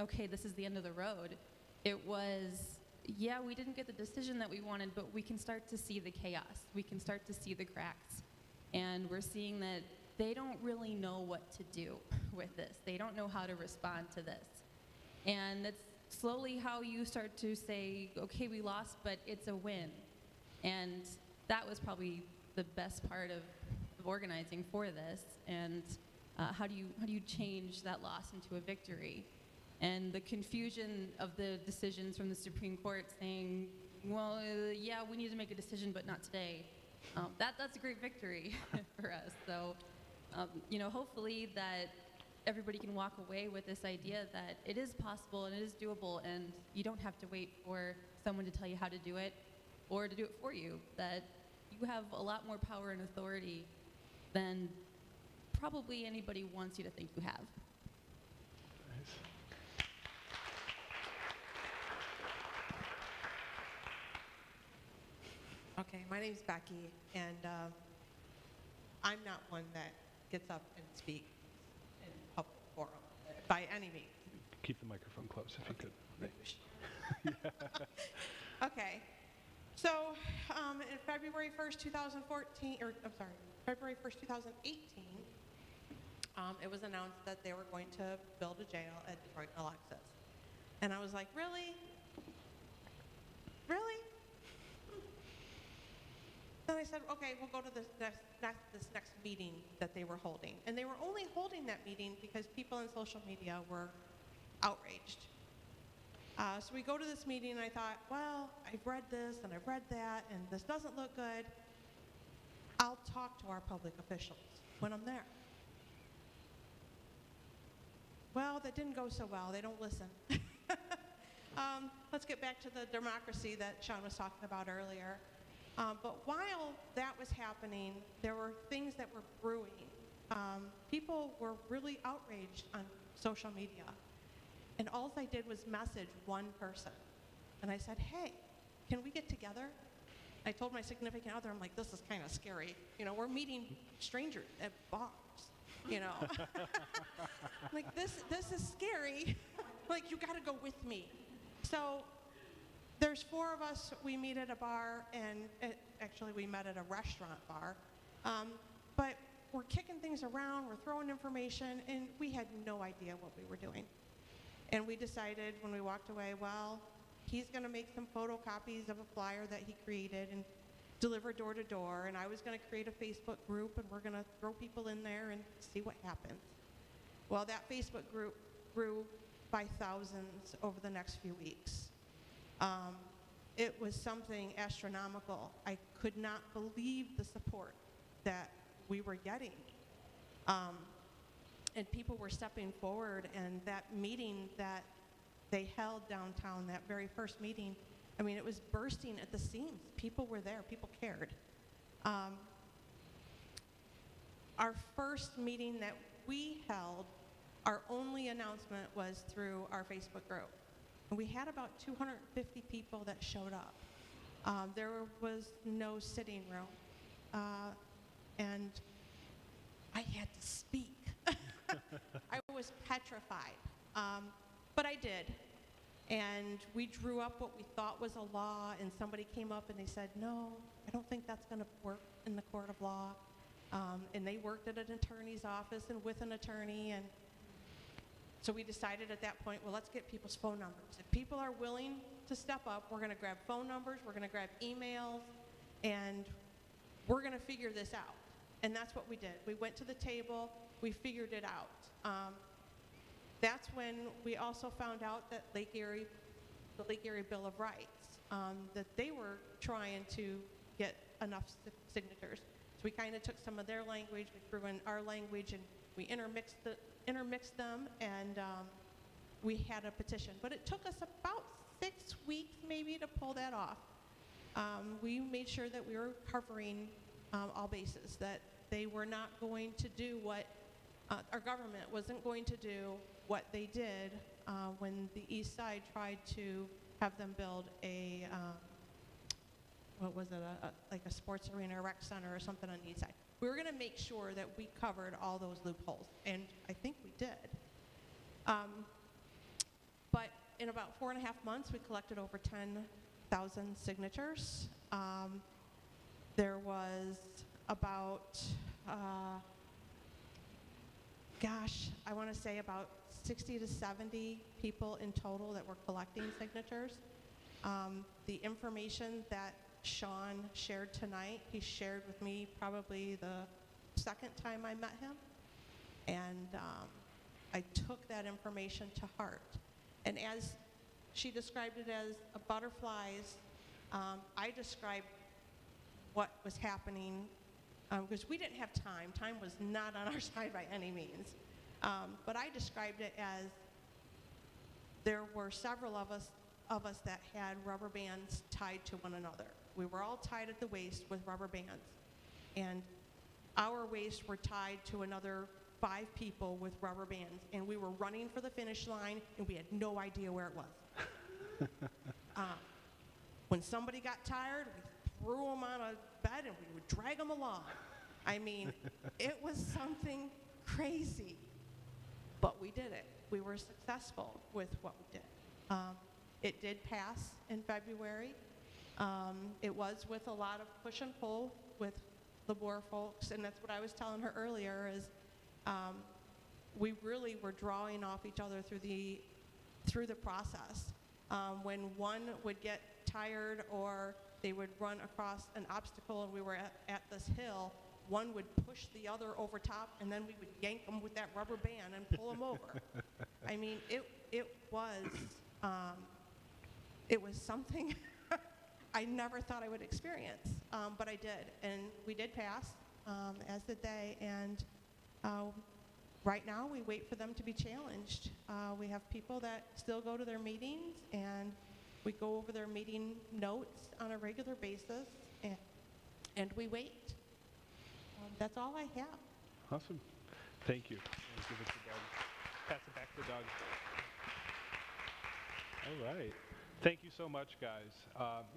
okay, this is the end of the road. It was, yeah, we didn't get the decision that we wanted, but we can start to see the chaos. We can start to see the cracks. And we're seeing that they don't really know what to do with this. They don't know how to respond to this. And that's slowly how you start to say, okay, we lost, but it's a win. And that was probably the best part of organizing for this. And how do you change that loss into a victory? And the confusion of the decisions from the Supreme Court saying, well, yeah, we need to make a decision, but not today. That's a great victory for us. So, hopefully that everybody can walk away with this idea that it is possible and it is doable, and you don't have to wait for someone to tell you how to do it or to do it for you, that you have a lot more power and authority than probably anybody wants you to think you have. Nice. Okay, my name's Becky, and I'm not one that gets up and speaks in public forum by any means. Keep the microphone close if you could. Okay, so in February 1st, 2014, February 1st, 2018, it was announced that they were going to build a jail at Detroit and Alexis. And I was like, really? Really? Then I said, okay, we'll go to this next meeting that they were holding. And they were only holding that meeting because people on social media were outraged. So we go to this meeting, and I thought, well, I've read this and I've read that, and this doesn't look good. I'll talk to our public officials when I'm there. Well, that didn't go so well. They don't listen. let's get back to the democracy that Sean was talking about earlier. But while that was happening, there were things that were brewing. People were really outraged on social media. And all I did was message one person. And I said, hey, can we get together? I told my significant other, I'm like, this is kind of scary. You know, we're meeting strangers at bars, you know. Like, this is scary. Like, you got to go with me. So there's 4 of us. We meet at a bar, and actually we met at a restaurant bar. But we're kicking things around, we're throwing information, and we had no idea what we were doing. And we decided when we walked away, well, he's going to make some photocopies of a flyer that he created and deliver door to door, and I was going to create a Facebook group, and we're going to throw people in there and see what happens. Well, that Facebook group grew by thousands over the next few weeks. It was something astronomical. I could not believe the support that we were getting. And people were stepping forward, and that meeting that they held downtown, that very first meeting, I mean, it was bursting at the seams. People were there, people cared. Our first meeting that we held, our only announcement was through our Facebook group. And we had about 250 people that showed up. There was no sitting room. And I had to speak. I was petrified, but I did. And we drew up what we thought was a law, and somebody came up and they said, no, I don't think that's going to work in the court of law. And they worked at an attorney's office and with an attorney, and so we decided at that point, well, let's get people's phone numbers. If people are willing to step up, we're going to grab phone numbers, we're going to grab emails, and we're going to figure this out. And that's what we did. We went to the table, we figured it out. That's when we also found out that the Lake Erie Bill of Rights, that they were trying to get enough signatures. So we kind of took some of their language, we threw in our language, and we intermixed them, and we had a petition. But it took us about 6 weeks maybe to pull that off. We made sure that we were covering all bases, that they were not going to do what, our government wasn't going to do what they did when the East Side tried to have them build a, what was it, like a sports arena, a rec center or something on the East Side. We were going to make sure that we covered all those loopholes, and I think we did. But in about 4.5 months, we collected over 10,000 signatures. There was about, I want to say about 60 to 70 people in total that were collecting signatures. The information that Sean shared tonight, he shared with me probably the second time I met him. And I took that information to heart. And as she described it as butterflies, I described what was happening, because we didn't have time. Time was not on our side by any means. But I described it as there were several of us that had rubber bands tied to one another. We were all tied at the waist with rubber bands. And our waists were tied to another 5 people with rubber bands. And we were running for the finish line, and we had no idea where it was. When somebody got tired, we threw them on a bed, and we would drag them along. I mean, it was something crazy. But we did it. We were successful with what we did. It did pass in February. It was with a lot of push and pull with the Boer folks, and that's what I was telling her earlier, is we really were drawing off each other through the process. When one would get tired or they would run across an obstacle and we were at this hill, one would push the other over top, and then we would yank them with that rubber band and pull them over. I mean, it was something I never thought I would experience, but I did, and we did pass, as did they, and right now, we wait for them to be challenged. We have people that still go to their meetings, and we go over their meeting notes on a regular basis, and we wait. That's all I have. Awesome. Thank you. Let's give it to Doug. Pass it back to Doug. All right. Thank you so much, guys.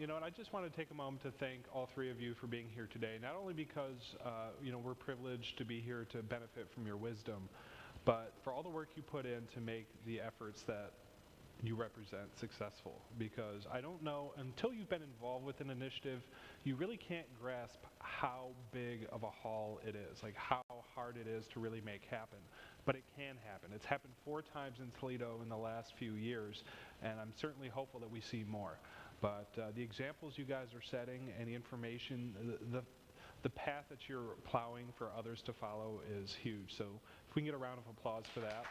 And I just want to take a moment to thank all three of you for being here today, not only because, we're privileged to be here to benefit from your wisdom, but for all the work you put in to make the efforts that you represent successful. Because I don't know, until you've been involved with an initiative, you really can't grasp how big of a haul it is, like how hard it is to really make happen. But it can happen. It's happened 4 times in Toledo in the last few years, and I'm certainly hopeful that we see more. But the examples you guys are setting and the information, the path that you're plowing for others to follow is huge. So if we can get a round of applause for that.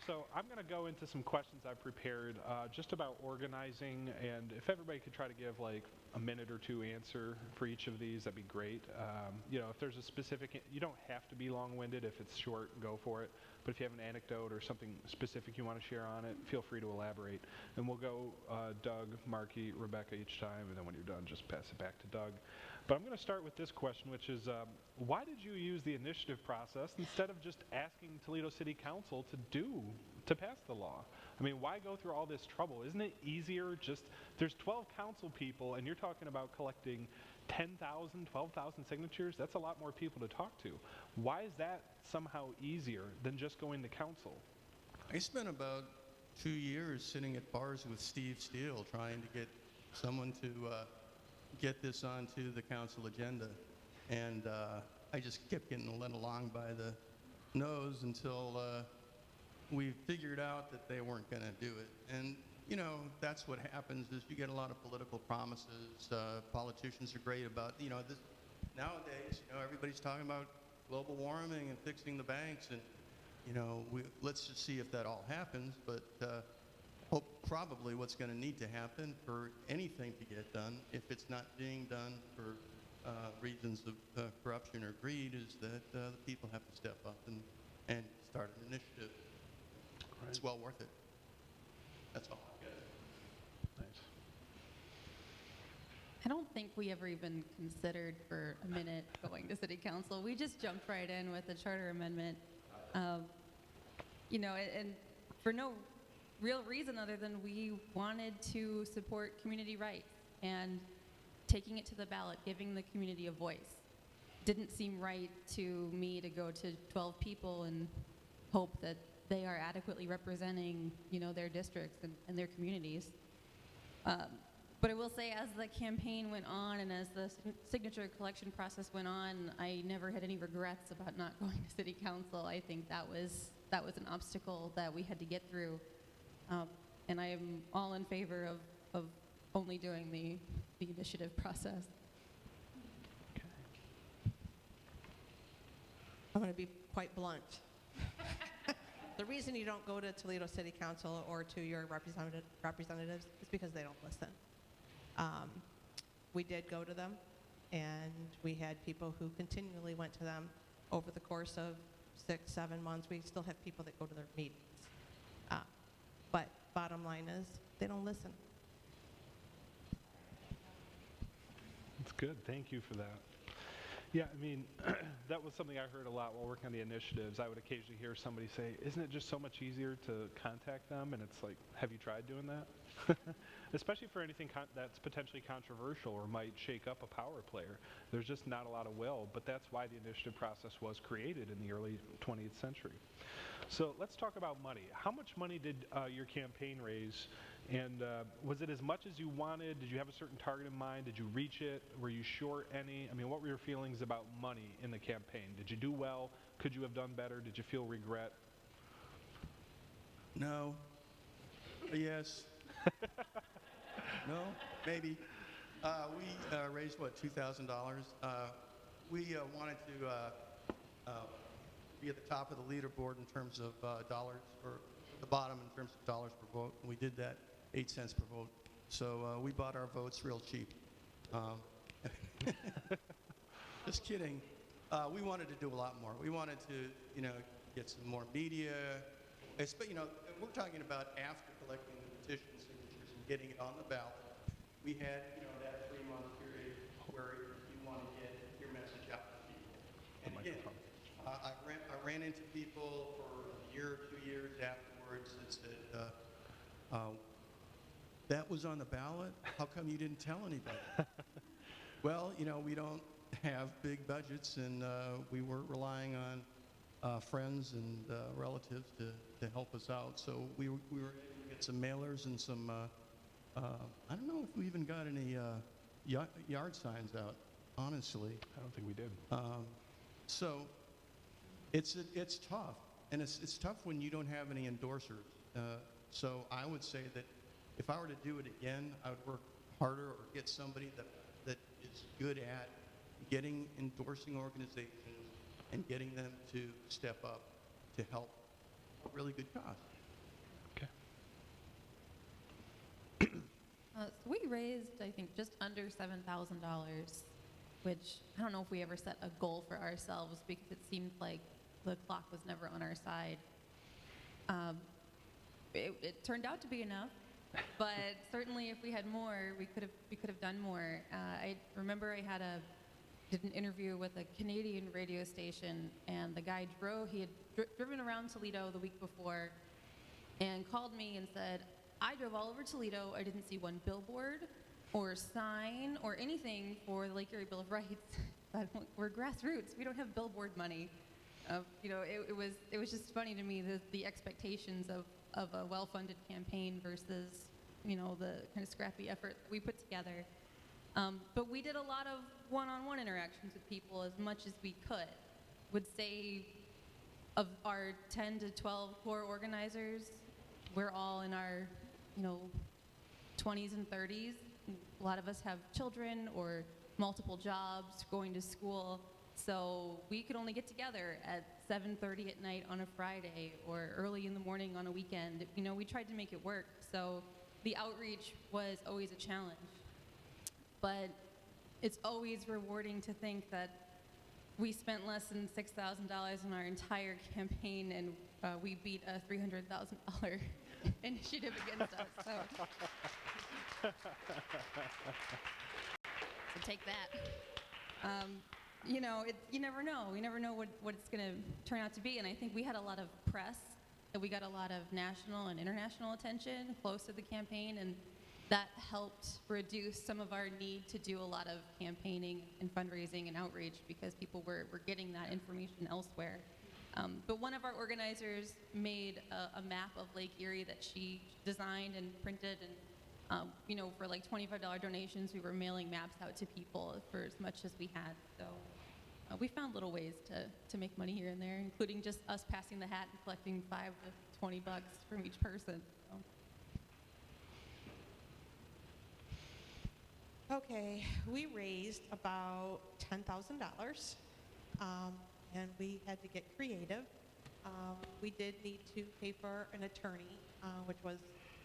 So I'm going to go into some questions I've prepared just about organizing, and if everybody could try to give like a minute or two answer for each of these, that'd be great. If there's a specific, you don't have to be long-winded. If it's short, go for it. But if you have an anecdote or something specific you want to share on it, feel free to elaborate. And we'll go Doug, Marky, Rebecca each time, and then when you're done, just pass it back to Doug. But I'm going to start with this question, which is, why did you use the initiative process instead of just asking Toledo City Council to pass the law? I mean, why go through all this trouble? Isn't it easier there's 12 council people, and you're talking about collecting 10,000, 12,000 signatures? That's a lot more people to talk to. Why is that somehow easier than just going to council? I spent about 2 years sitting at bars with Steve Steele trying to get someone to get this onto the council agenda. And I just kept getting led along by the nose until we figured out that they weren't going to do it. And, that's what happens is you get a lot of political promises. Politicians are great about, this. Nowadays, everybody's talking about global warming and fixing the banks. And, let's just see if that all happens. But probably what's going to need to happen for anything to get done, if it's not being done for reasons of corruption or greed, is that the people have to step up and start an initiative. Right. It's well worth it. That's all I've got. Nice. I don't think we ever even considered for a minute going to city council. We just jumped right in with the charter amendment, and for no real reason other than we wanted to support community rights and taking it to the ballot, giving the community a voice. Didn't seem right to me to go to 12 people and hope that they are adequately representing, their districts and their communities. But I will say, as the campaign went on and as the signature collection process went on, I never had any regrets about not going to city council. I think that was an obstacle that we had to get through. And I am all in favor of only doing the initiative process. Okay. I'm going to be quite blunt. The reason you don't go to Toledo City Council or to your representatives is because they don't listen. We did go to them, and we had people who continually went to them over the course of 6, 7 months. We still have people that go to their meetings. But bottom line is, they don't listen. That's good. Thank you for that. Yeah, I mean, that was something I heard a lot while working on the initiatives. I would occasionally hear somebody say, isn't it just so much easier to contact them? And it's like, have you tried doing that? Especially for anything that's potentially controversial or might shake up a power player. There's just not a lot of will, but that's why the initiative process was created in the early 20th century. So let's talk about money. How much money did your campaign raise? And was it as much as you wanted? Did you have a certain target in mind? Did you reach it? Were you short any? I mean, what were your feelings about money in the campaign? Did you do well? Could you have done better? Did you feel regret? No. Yes. No. Maybe. We raised, $2,000? We wanted to be at the top of the leaderboard in terms of dollars, or the bottom in terms of dollars per vote. And we did that 8 cents per vote. So we bought our votes real cheap. Just kidding. We wanted to do a lot more. We wanted to, get some more media. We're talking about after collecting the petition signatures and getting it on the ballot. We had, that 3-month period where you want to get your message out to people. And again, I ran into people for a year, 2 years afterwards that said, that was on the ballot? How come you didn't tell anybody? Well, we don't have big budgets, and we were relying on friends and relatives to help us out. So we were able to get some mailers and some, I don't know if we even got any yard signs out, honestly. I don't think we did. So it's tough, and it's tough when you don't have any endorsers. So I would say that if I were to do it again, I would work harder or get somebody that is good at endorsing organizations and getting them to step up to help a really good cause. Okay. So we raised, I think, just under $7,000, which I don't know if we ever set a goal for ourselves because it seemed like the clock was never on our side. It turned out to be enough, but certainly if we had more, we could have done more. I remember I did an interview with a Canadian radio station, and the guy he had driven around Toledo the week before and called me and said, I drove all over Toledo. I didn't see one billboard or sign or anything for the Lake Erie Bill of Rights. We're grassroots. We don't have billboard money. It was just funny to me, the expectations of a well-funded campaign versus, the kind of scrappy effort that we put together. But we did a lot of one-on-one interactions with people as much as we could. Would say of our 10 to 12 core organizers, we're all in our, 20s and 30s. A lot of us have children or multiple jobs, going to school. So we could only get together at 7:30 at night on a Friday or early in the morning on a weekend. We tried to make it work. So the outreach was always a challenge. But it's always rewarding to think that we spent less than $6,000 on our entire campaign, and we beat a $300,000 initiative against us. So take that. You never know. We never know what it's going to turn out to be. And I think we had a lot of press, and we got a lot of national and international attention close to the campaign, and that helped reduce some of our need to do a lot of campaigning and fundraising and outreach because people were getting that information elsewhere. But one of our organizers made a map of Lake Erie that she designed and printed, and for like $25 donations, we were mailing maps out to people for as much as we had. So we found little ways to make money here and there, including just us passing the hat and collecting $5 to $20 from each person. So. Okay, we raised about $10,000, and we had to get creative. We did need to pay for an attorney, which was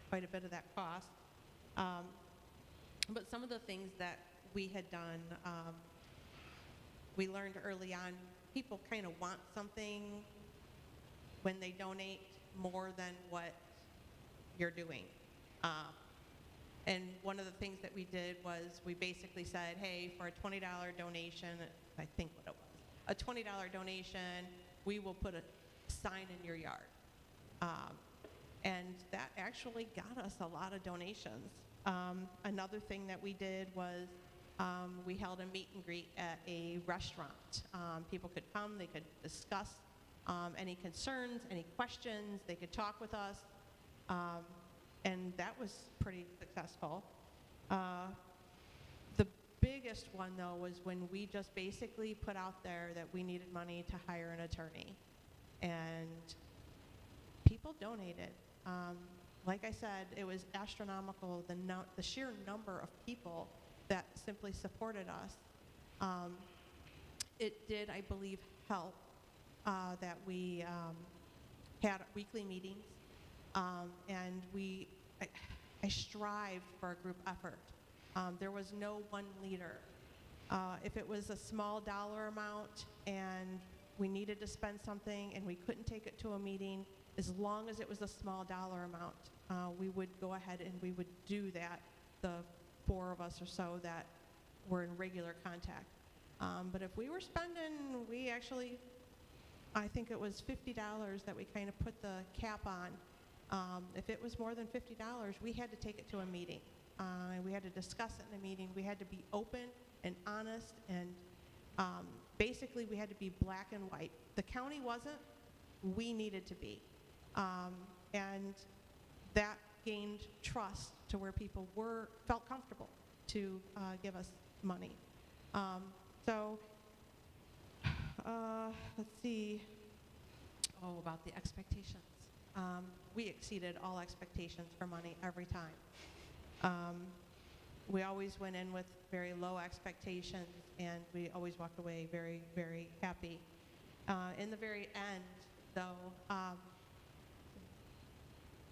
quite a bit of that cost. But some of the things that we had done, we learned early on, people kind of want something when they donate more than what you're doing. And one of the things that we did was we basically said, hey, for a $20 donation, I think what it was, a $20 donation, we will put a sign in your yard. And that actually got us a lot of donations. Another thing that we did was we held a meet and greet at a restaurant. People could come, they could discuss any concerns, any questions, they could talk with us. And that was pretty successful. The biggest one, though, was when we just basically put out there that we needed money to hire an attorney. And people donated. Like I said, it was astronomical, the sheer number of people that simply supported us. It did, I believe, help that we had weekly meetings. And I strived for a group effort. There was no one leader. If it was a small dollar amount and we needed to spend something and we couldn't take it to a meeting, as long as it was a small dollar amount, we would go ahead and we would do that, the 4 of us or so that were in regular contact. But if we were spending, we actually, I think it was $50 that we kind of put the cap on. If it was more than $50, we had to take it to a meeting. We had to discuss it in a meeting. We had to be open and honest, and basically we had to be black and white. The county wasn't, we needed to be. And that gained trust to where people felt comfortable to give us money. Let's see. Oh, about the expectations. We exceeded all expectations for money every time. We always went in with very low expectations, and we always walked away very, very happy. In the very end, though,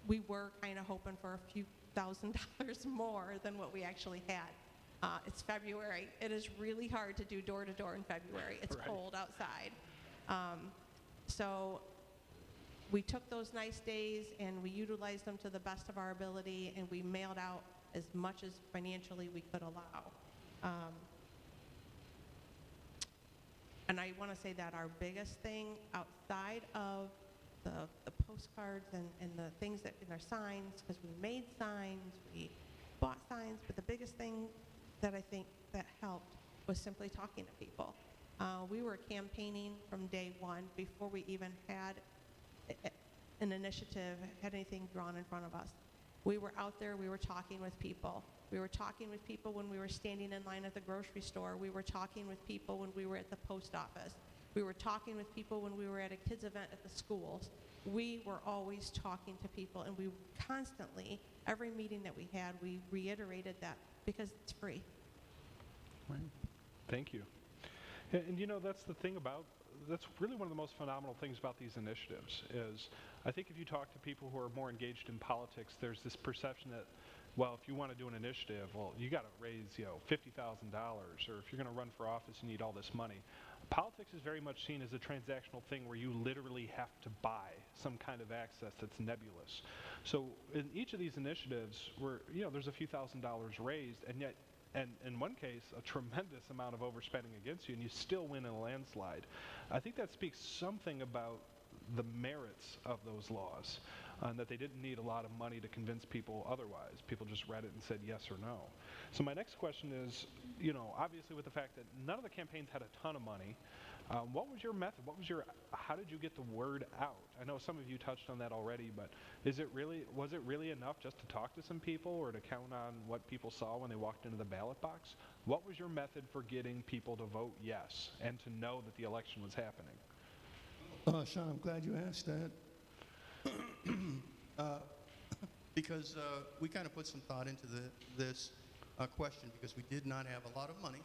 we were kind of hoping for a few $1,000s more than what we actually had. It's February. It is really hard to do door-to-door in February. It's Right. cold outside. So we took those nice days and we utilized them to the best of our ability, and we mailed out as much as financially we could allow. And I want to say that our biggest thing outside of the postcards and the things that in our signs, because we made signs, we bought signs, but the biggest thing that I think that helped was simply talking to people. We were campaigning from day one before we even had an initiative, had anything drawn in front of us. We were out there, we were talking with people. We were talking with people when we were standing in line at the grocery store. We were talking with people when we were at the post office. We were talking with people when we were at a kids event at the schools. We were always talking to people, and we constantly, every meeting that we had, we reiterated that because it's free. Right. Thank you. And you know, that's the thing about, that's really one of the most phenomenal things about these initiatives is, I think if you talk to people who are more engaged in politics, there's this perception that, well, if you want to do an initiative, well, you got to raise, $50,000, or if you're going to run for office, you need all this money. Politics is very much seen as a transactional thing where you literally have to buy some kind of access that's nebulous. So in each of these initiatives, where there's a few $1,000s raised, and yet, and in one case, a tremendous amount of overspending against you, and you still win in a landslide. I think that speaks something about the merits of those laws, and that they didn't need a lot of money to convince people otherwise. People just read it and said yes or no. So my next question is, obviously with the fact that none of the campaigns had a ton of money, what was your method? How did you get the word out? I know some of you touched on that already, but was it really enough just to talk to some people or to count on what people saw when they walked into the ballot box? What was your method for getting people to vote yes and to know that the election was happening? Sean, I'm glad you asked that. Because we kind of put some thought into this question, because we did not have a lot of money,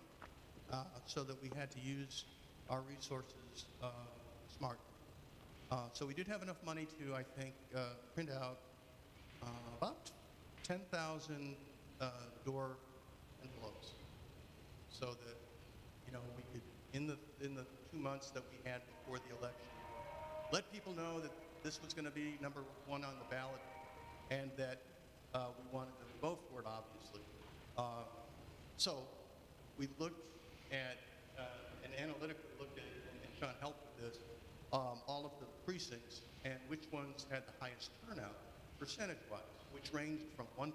so that we had to use our resources smartly. So we did have enough money to, I think, print out about 10,000 door envelopes, so that we could, in the 2 months that we had before the election, let people know that this was going to be number 1 on the ballot, and that we wanted them to vote for it, obviously. So we looked at, and analytically looked at, and Sean helped with this, all of the precincts and which ones had the highest turnout percentage-wise, which ranged from 1%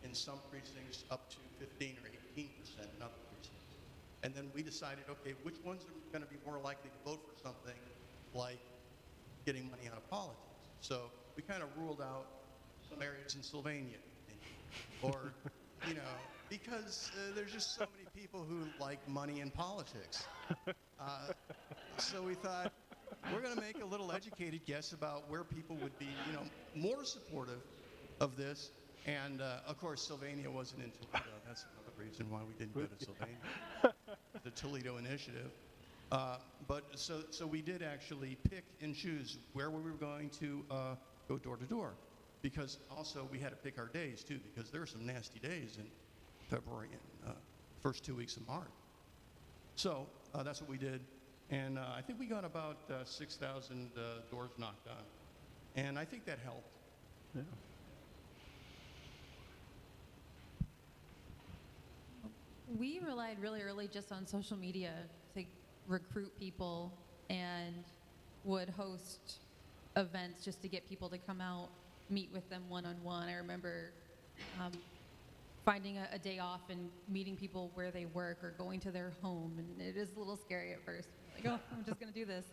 in some precincts up to 15 or 18% in other precincts. And then we decided, okay, which ones are going to be more likely to vote for something like getting money out of politics. So we kind of ruled out some areas in Sylvania, or, because there's just so many people who like money in politics. So we thought, we're going to make a little educated guess about where people would be, more supportive of this. And of course, Sylvania wasn't in Toledo. That's another reason why we didn't go to Sylvania, the Toledo initiative. But so we did actually pick and choose where we were going to go door to door, because also we had to pick our days too, because there were some nasty days in February and first 2 weeks of March. So that's what we did. And I think we got about 6,000 doors knocked on. And I think that helped. Yeah. We relied really early just on social media to recruit people and would host events just to get people to come out, meet with them one-on-one. I remember finding a day off and meeting people where they work or going to their home, and it is a little scary at first. Like, oh, I'm just going to do this.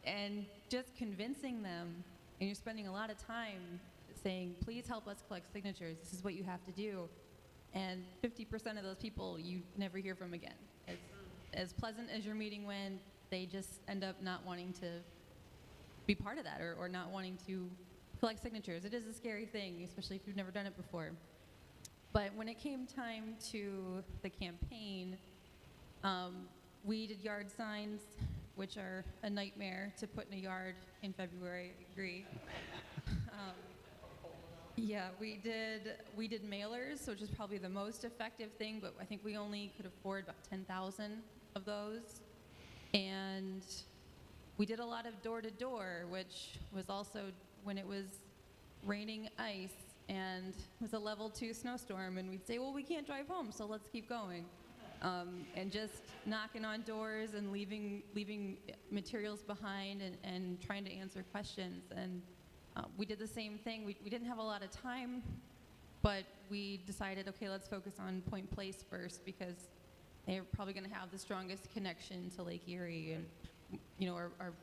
And just convincing them, and you're spending a lot of time saying, please help us collect signatures. This is what you have to do. And 50% of those people you never hear from again. As pleasant as your meeting went, they just end up not wanting to be part of that or not wanting to collect signatures. It is a scary thing, especially if you've never done it before. But when it came time to the campaign, we did yard signs, which are a nightmare to put in a yard in February, I agree. Yeah, we did mailers, which is probably the most effective thing, but I think we only could afford about 10,000 of those. And we did a lot of door-to-door, which was also when it was raining ice and it was a level 2 snowstorm, and we'd say, well, we can't drive home, so let's keep going. And just knocking on doors and leaving materials behind and trying to answer questions. And we did the same thing. We didn't have a lot of time, but we decided, okay, let's focus on Point Place first because they're probably going to have the strongest connection to Lake Erie and, you know, are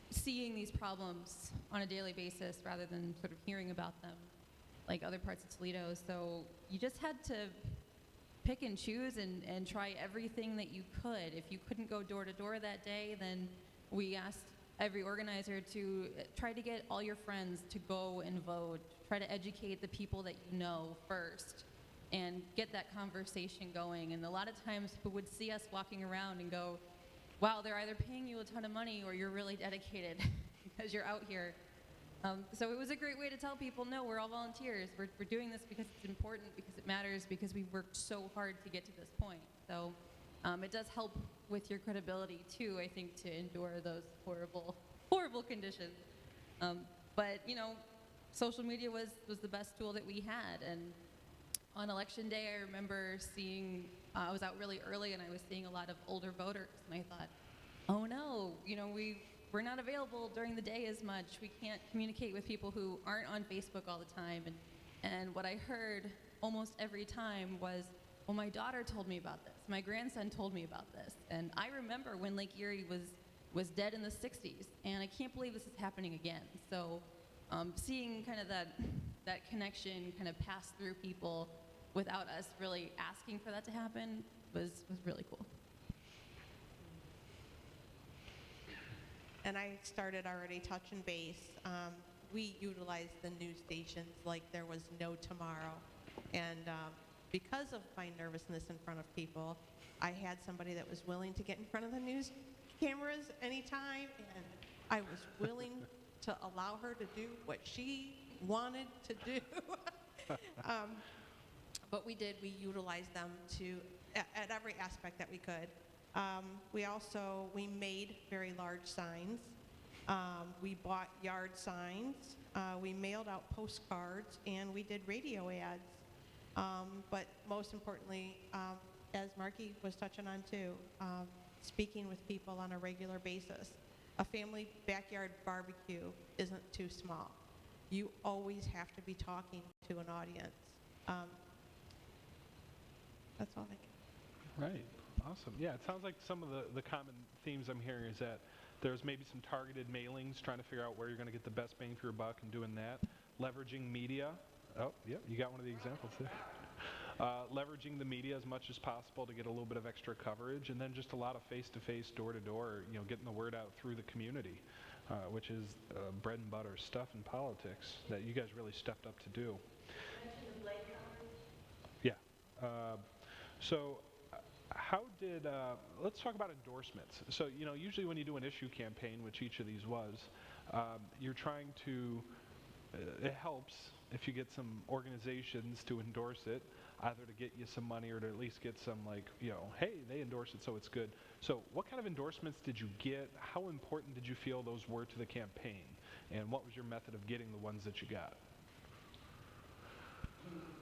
seeing these problems on a daily basis rather than sort of hearing about them like other parts of Toledo. So you just had to pick and choose and try everything that you could. If you couldn't go door to door that day, then we asked every organizer to try to get all your friends to go and vote. Try to educate the people that you know first and get that conversation going. And a lot of times people would see us walking around and go, wow, they're either paying you a ton of money or you're really dedicated because you're out here. So it was a great way to tell people, no, we're all volunteers. We're doing this because it's important, because it matters, because we've worked so hard to get to this point. So it does help with your credibility, too, I think, to endure those horrible, horrible conditions. But, you know, social media was the best tool that we had. And on Election Day, I remember seeing, I was out really early, and I was seeing a lot of older voters. And I thought, oh, no, you know, we're not available during the day as much. We can't communicate with people who aren't on Facebook all the time. And what I heard almost every time was, well, my daughter told me about this. My grandson told me about this. And I remember when Lake Erie was dead in the 60s, and I can't believe this is happening again. So seeing kind of that connection kind of pass through people without us really asking for that to happen was really cool. And I started already touching base. We utilized the news stations like there was no tomorrow. And because of my nervousness in front of people, I had somebody that was willing to get in front of the news cameras anytime, and I was willing to allow her to do what she wanted to do. But we utilized them at every aspect that we could. We made very large signs. We bought yard signs. We mailed out postcards, and we did radio ads. But most importantly, as Marky was touching on too, speaking with people on a regular basis. A family backyard barbecue isn't too small. You always have to be talking to an audience. That's all I can. Right. Awesome. Yeah, it sounds like some of the common themes I'm hearing is that there's maybe some targeted mailings, trying to figure out where you're going to get the best bang for your buck and doing that. Leveraging media. Oh, yeah, you got one of the examples there. Leveraging the media as much as possible to get a little bit of extra coverage, and then just a lot of face-to-face, door-to-door, you know, getting the word out through the community, which is bread and butter stuff in politics that you guys really stepped up to do. Yeah. So how did, let's talk about endorsements. So, you know, usually when you do an issue campaign, which each of these was, you're trying to it helps if you get some organizations to endorse it, either to get you some money or to at least get some, like, hey, they endorse it, so it's good. So what kind of endorsements did you get? How important did you feel those were to the campaign? And what was your method of getting the ones that you got?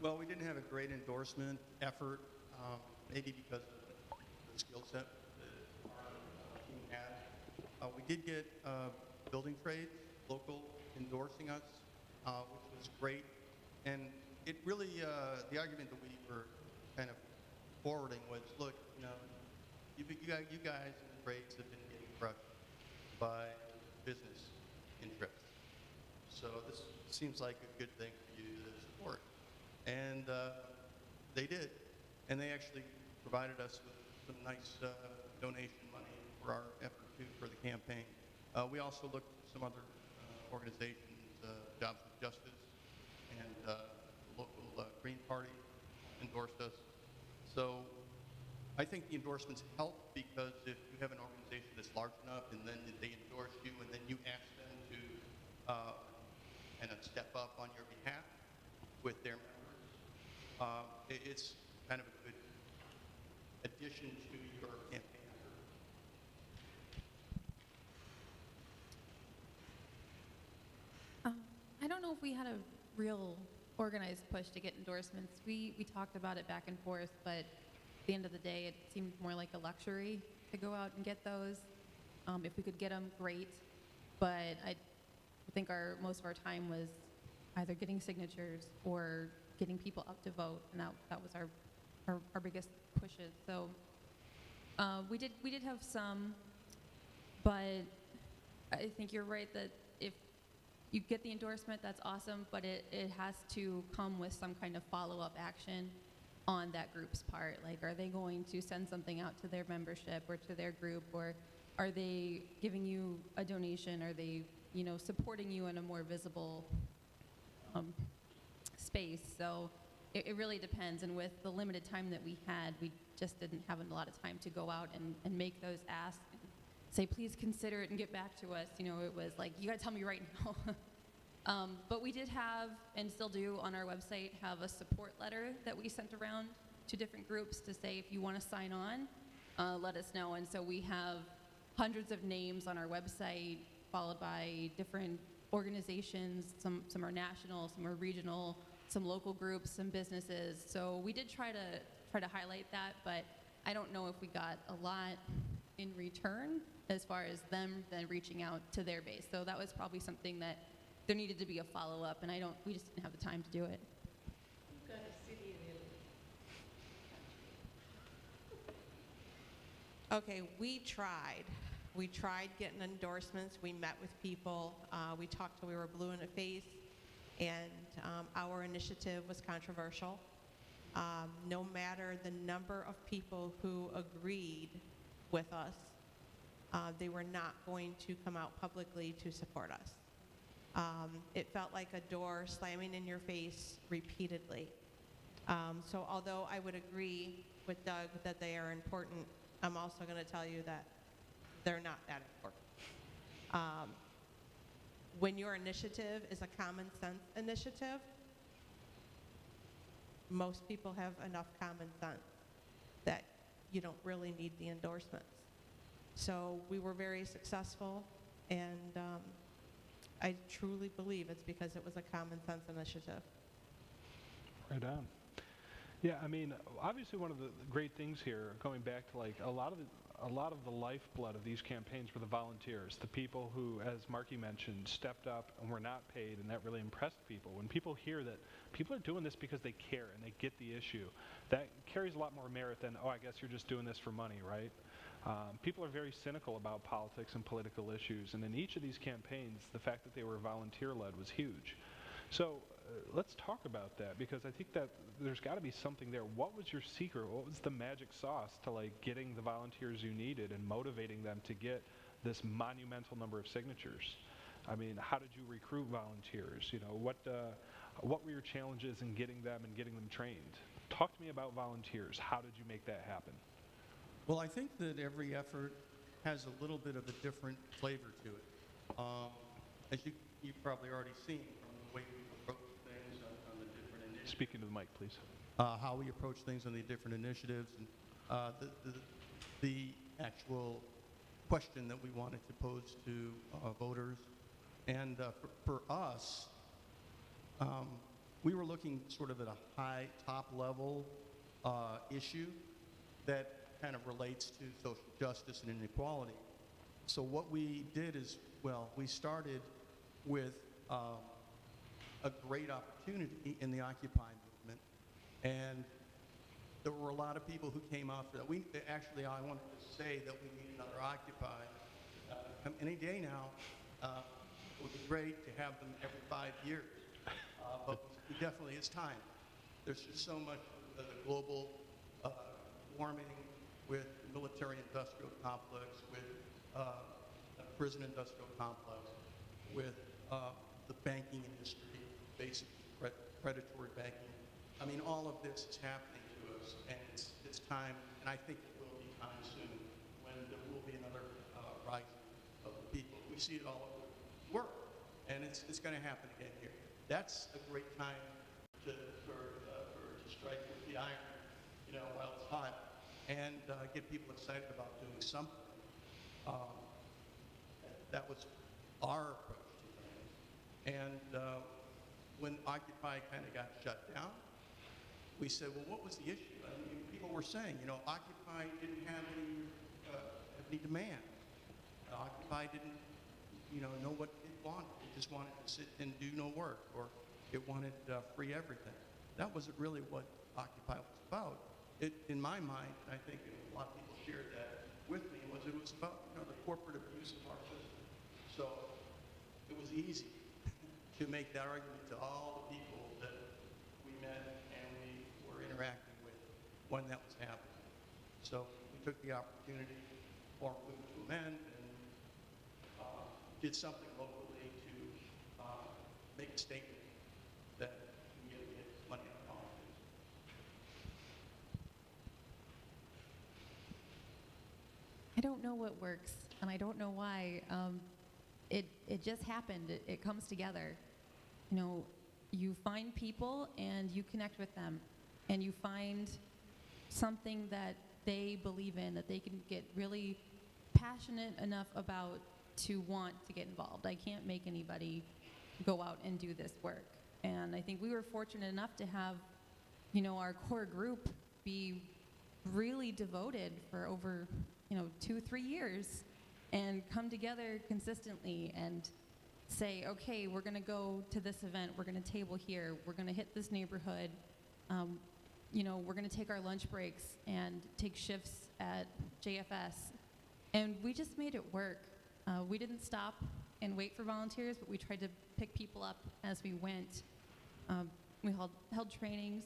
Well, we didn't have a great endorsement effort, maybe because of the skill set that our team had. We did get building trades, local, endorsing us, which was great. And it really, the argument that we were kind of forwarding was, look, you guys in the trades have been getting crushed by business interests. So this seems like a good thing for you to support. And they did. And they actually provided us with some nice donation money for our effort, too, for the campaign. We also looked at some other organizations, Jobs with Justice, and the local Green Party endorsed us. So I think the endorsements help, because if you have an organization that's large enough and then they endorse you and then you ask them to kind of step up on your behalf with their members, it's kind of a good addition to your campaign effort. I don't know if we had a real organized push to get endorsements. We talked about it back and forth, but at the end of the day, it seemed more like a luxury to go out and get those. If we could get them, great. But I think most of our time was either getting signatures or getting people up to vote, and that was our biggest pushes. So we did have some, but I think you're right that if you get the endorsement, that's awesome, but it has to come with some kind of follow-up action on that group's part. Like, are they going to send something out to their membership or to their group, or are they giving you a donation? Are they, supporting you in a more visible space? So it really depends, and with the limited time that we had, we just didn't have a lot of time to go out and make those asks and say, please consider it and get back to us. It was like, you gotta tell me right now. But we did have, and still do on our website, have a support letter that we sent around to different groups to say, if you want to sign on, let us know. And so we have hundreds of names on our website, followed by different organizations. Some are national, some are regional, some local groups, some businesses. So we did try to highlight that, but I don't know if we got a lot in return as far as them then reaching out to their base. So that was probably something that there needed to be a follow-up, and we just didn't have the time to do it. You've got a city in Italy. Okay, we tried. We tried getting endorsements. We met with people. We talked till we were blue in the face, and our initiative was controversial. No matter the number of people who agreed with us, they were not going to come out publicly to support us. It felt like a door slamming in your face repeatedly. So although I would agree with Doug that they are important, I'm also going to tell you that they're not that important. When your initiative is a common sense initiative, most people have enough common sense that you don't really need the endorsements. So we were very successful, and I truly believe it's because it was a common sense initiative. Right on. Yeah, I mean, obviously one of the great things here, going back to like a lot of the lifeblood of these campaigns were the volunteers, the people who, as Marky mentioned, stepped up and were not paid, and that really impressed people. When people hear that people are doing this because they care and they get the issue, that carries a lot more merit than, oh, I guess you're just doing this for money, right? People are very cynical about politics and political issues, and in each of these campaigns, the fact that they were volunteer-led was huge. So let's talk about that, because I think that there's got to be something there. What was your secret? What was the magic sauce to like getting the volunteers you needed and motivating them to get this monumental number of signatures? I mean, how did you recruit volunteers? What were your challenges in getting them and getting them trained? Talk to me about volunteers. How did you make that happen? Well, I think that every effort has a little bit of a different flavor to it. As you've probably already seen from the way speak into the mic, please. how we approach things on the different initiatives, and the actual question that we wanted to pose to voters. And for us, we were looking sort of at a high, top-level issue that kind of relates to social justice and inequality. So what we did is, well, we started with a great opportunity in the Occupy movement, and there were a lot of people who came out for that. Actually, I wanted to say that we need another Occupy. Any day now, it would be great to have them every 5 years, but it definitely is time. There's just so much of the global warming with the military-industrial complex, with a prison-industrial complex, with the banking industry, basically predatory banking. I mean, all of this is happening to us, and it's time, and I think it will be time soon when there will be another rising of the people. We see it all over the world, and it's going to happen again here. That's a great time to strike with the iron, while it's hot, and get people excited about doing something. That was our approach to things. And when Occupy kind of got shut down, we said, well, what was the issue? I mean, people were saying, Occupy didn't have any demand. Occupy didn't, know what it wanted. It just wanted to sit and do no work, or it wanted free everything. That wasn't really what Occupy was about. In my mind, I think a lot of people shared that with me, it was about the corporate abuse of our system. So it was easy to make that argument to all the people that we met and we were interacting with when that was happening. So we took the opportunity, formed Movement to Amend, and did something locally to make a statement that we get money out of politics. I don't know what works, and I don't know why. It just happened. It comes together. You find people and you connect with them, and you find something that they believe in, that they can get really passionate enough about to want to get involved. I can't make anybody go out and do this work. And I think we were fortunate enough to have, our core group be really devoted for over, 2-3 years, and come together consistently and say, okay, we're going to go to this event, we're going to table here, we're going to hit this neighborhood, we're going to take our lunch breaks and take shifts at JFS. And we just made it work. We didn't stop and wait for volunteers, but we tried to pick people up as we went. We held trainings,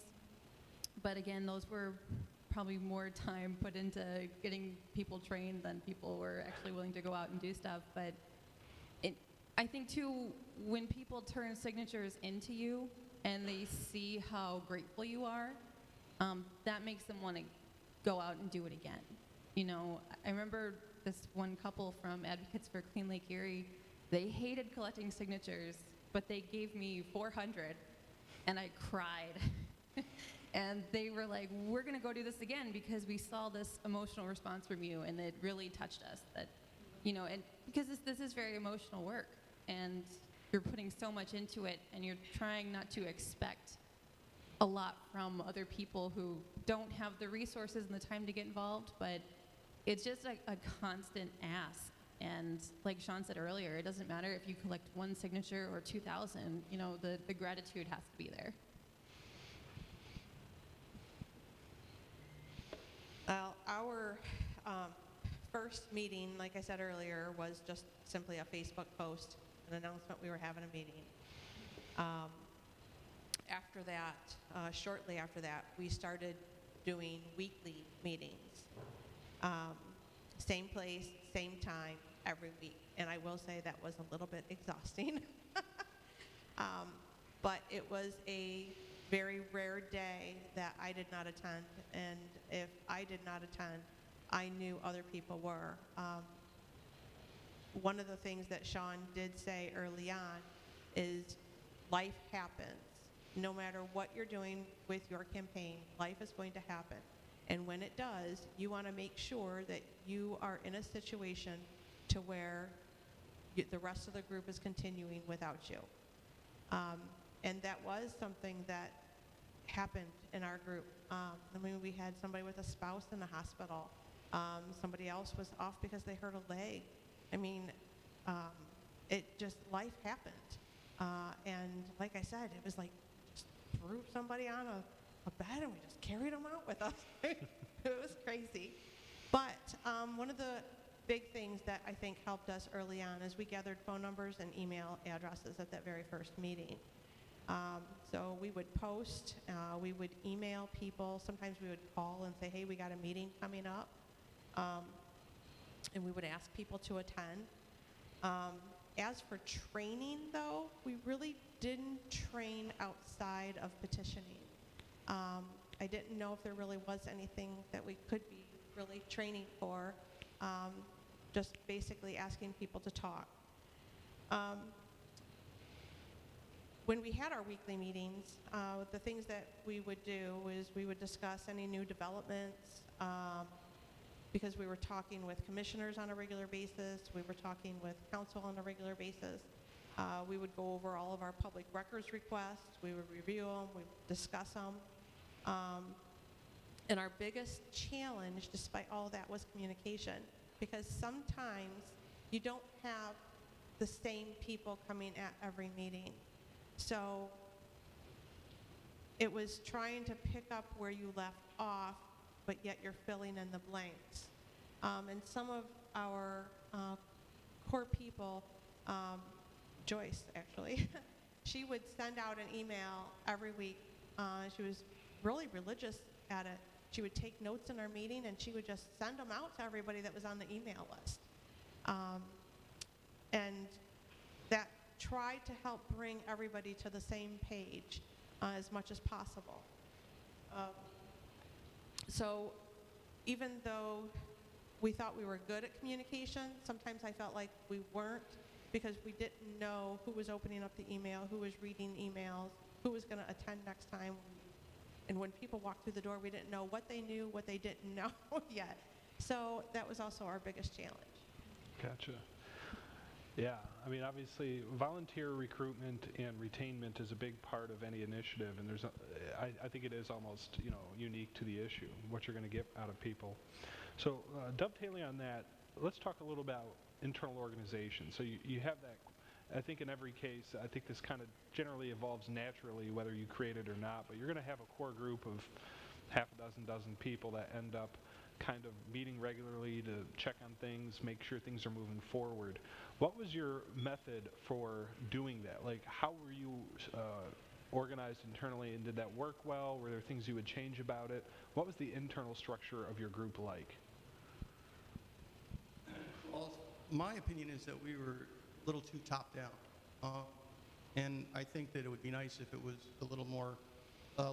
but again, those were probably more time put into getting people trained than people were actually willing to go out and do stuff. But I think too, when people turn signatures into you and they see how grateful you are, that makes them want to go out and do it again. I remember this one couple from Advocates for Clean Lake Erie. They hated collecting signatures, but they gave me 400, and I cried. And they were like, we're going to go do this again because we saw this emotional response from you, and it really touched us. That, and because this is very emotional work, and you're putting so much into it, and you're trying not to expect a lot from other people who don't have the resources and the time to get involved, but it's just a constant ask. And like Sean said earlier, it doesn't matter if you collect 1 signature or 2,000, the gratitude has to be there. Well, our first meeting, like I said earlier, was just simply a Facebook post, an announcement we were having a meeting. After that, shortly after that, we started doing weekly meetings. Same place, same time, every week. And I will say that was a little bit exhausting. But it was a very rare day that I did not attend. And if I did not attend, I knew other people were. One of the things that Sean did say early on is life happens. no matter what you're doing with your campaign, life is going to happen. And when it does, you want to make sure that you are in a situation to where the rest of the group is continuing without you. And that was something that happened in our group. I mean, we had somebody with a spouse in the hospital. Somebody else was off because they hurt a leg. I mean, it just, life happened. And like I said, it was like, just threw somebody on a bed and we just carried them out with us. It was crazy. But one of the big things that I think helped us early on is we gathered phone numbers and email addresses at that very first meeting. So we would post, we would email people. Sometimes we would call and say, hey, we got a meeting coming up. And we would ask people to attend. As for training, though, we really didn't train outside of petitioning. I didn't know if there really was anything that we could be really training for, just basically asking people to talk. When we had our weekly meetings, the things that we would do is we would discuss any new developments, because we were talking with commissioners on a regular basis, we were talking with council on a regular basis. We would go over all of our public records requests, we would review them, we would discuss them. And our biggest challenge, despite all that, was communication, because sometimes you don't have the same people coming at every meeting. So it was trying to pick up where you left off, but yet you're filling in the blanks. And some of our core people, Joyce actually, she would send out an email every week. She was really religious at it. She would take notes in our meeting and she would just send them out to everybody that was on the email list. And that tried to help bring everybody to the same page as much as possible. So even though we thought we were good at communication, sometimes I felt like we weren't, because we didn't know who was opening up the email, who was reading emails, who was going to attend next time. And when people walked through the door, we didn't know what they knew, what they didn't know yet. So that was also our biggest challenge. Gotcha. Yeah, I mean, obviously, volunteer recruitment and retainment is a big part of any initiative, and there's, I think it is almost, unique to the issue, what you're going to get out of people. So dovetailing on that, let's talk a little about internal organization. So you have that, I think in every case, I think this kind of generally evolves naturally, whether you create it or not, but you're going to have a core group of half a dozen people that end up kind of meeting regularly to check on things, make sure things are moving forward. What was your method for doing that? Like, how were you organized internally, and did that work well? Were there things you would change about it? What was the internal structure of your group like? Well, my opinion is that we were a little too top-down. And I think that it would be nice if it was a little more,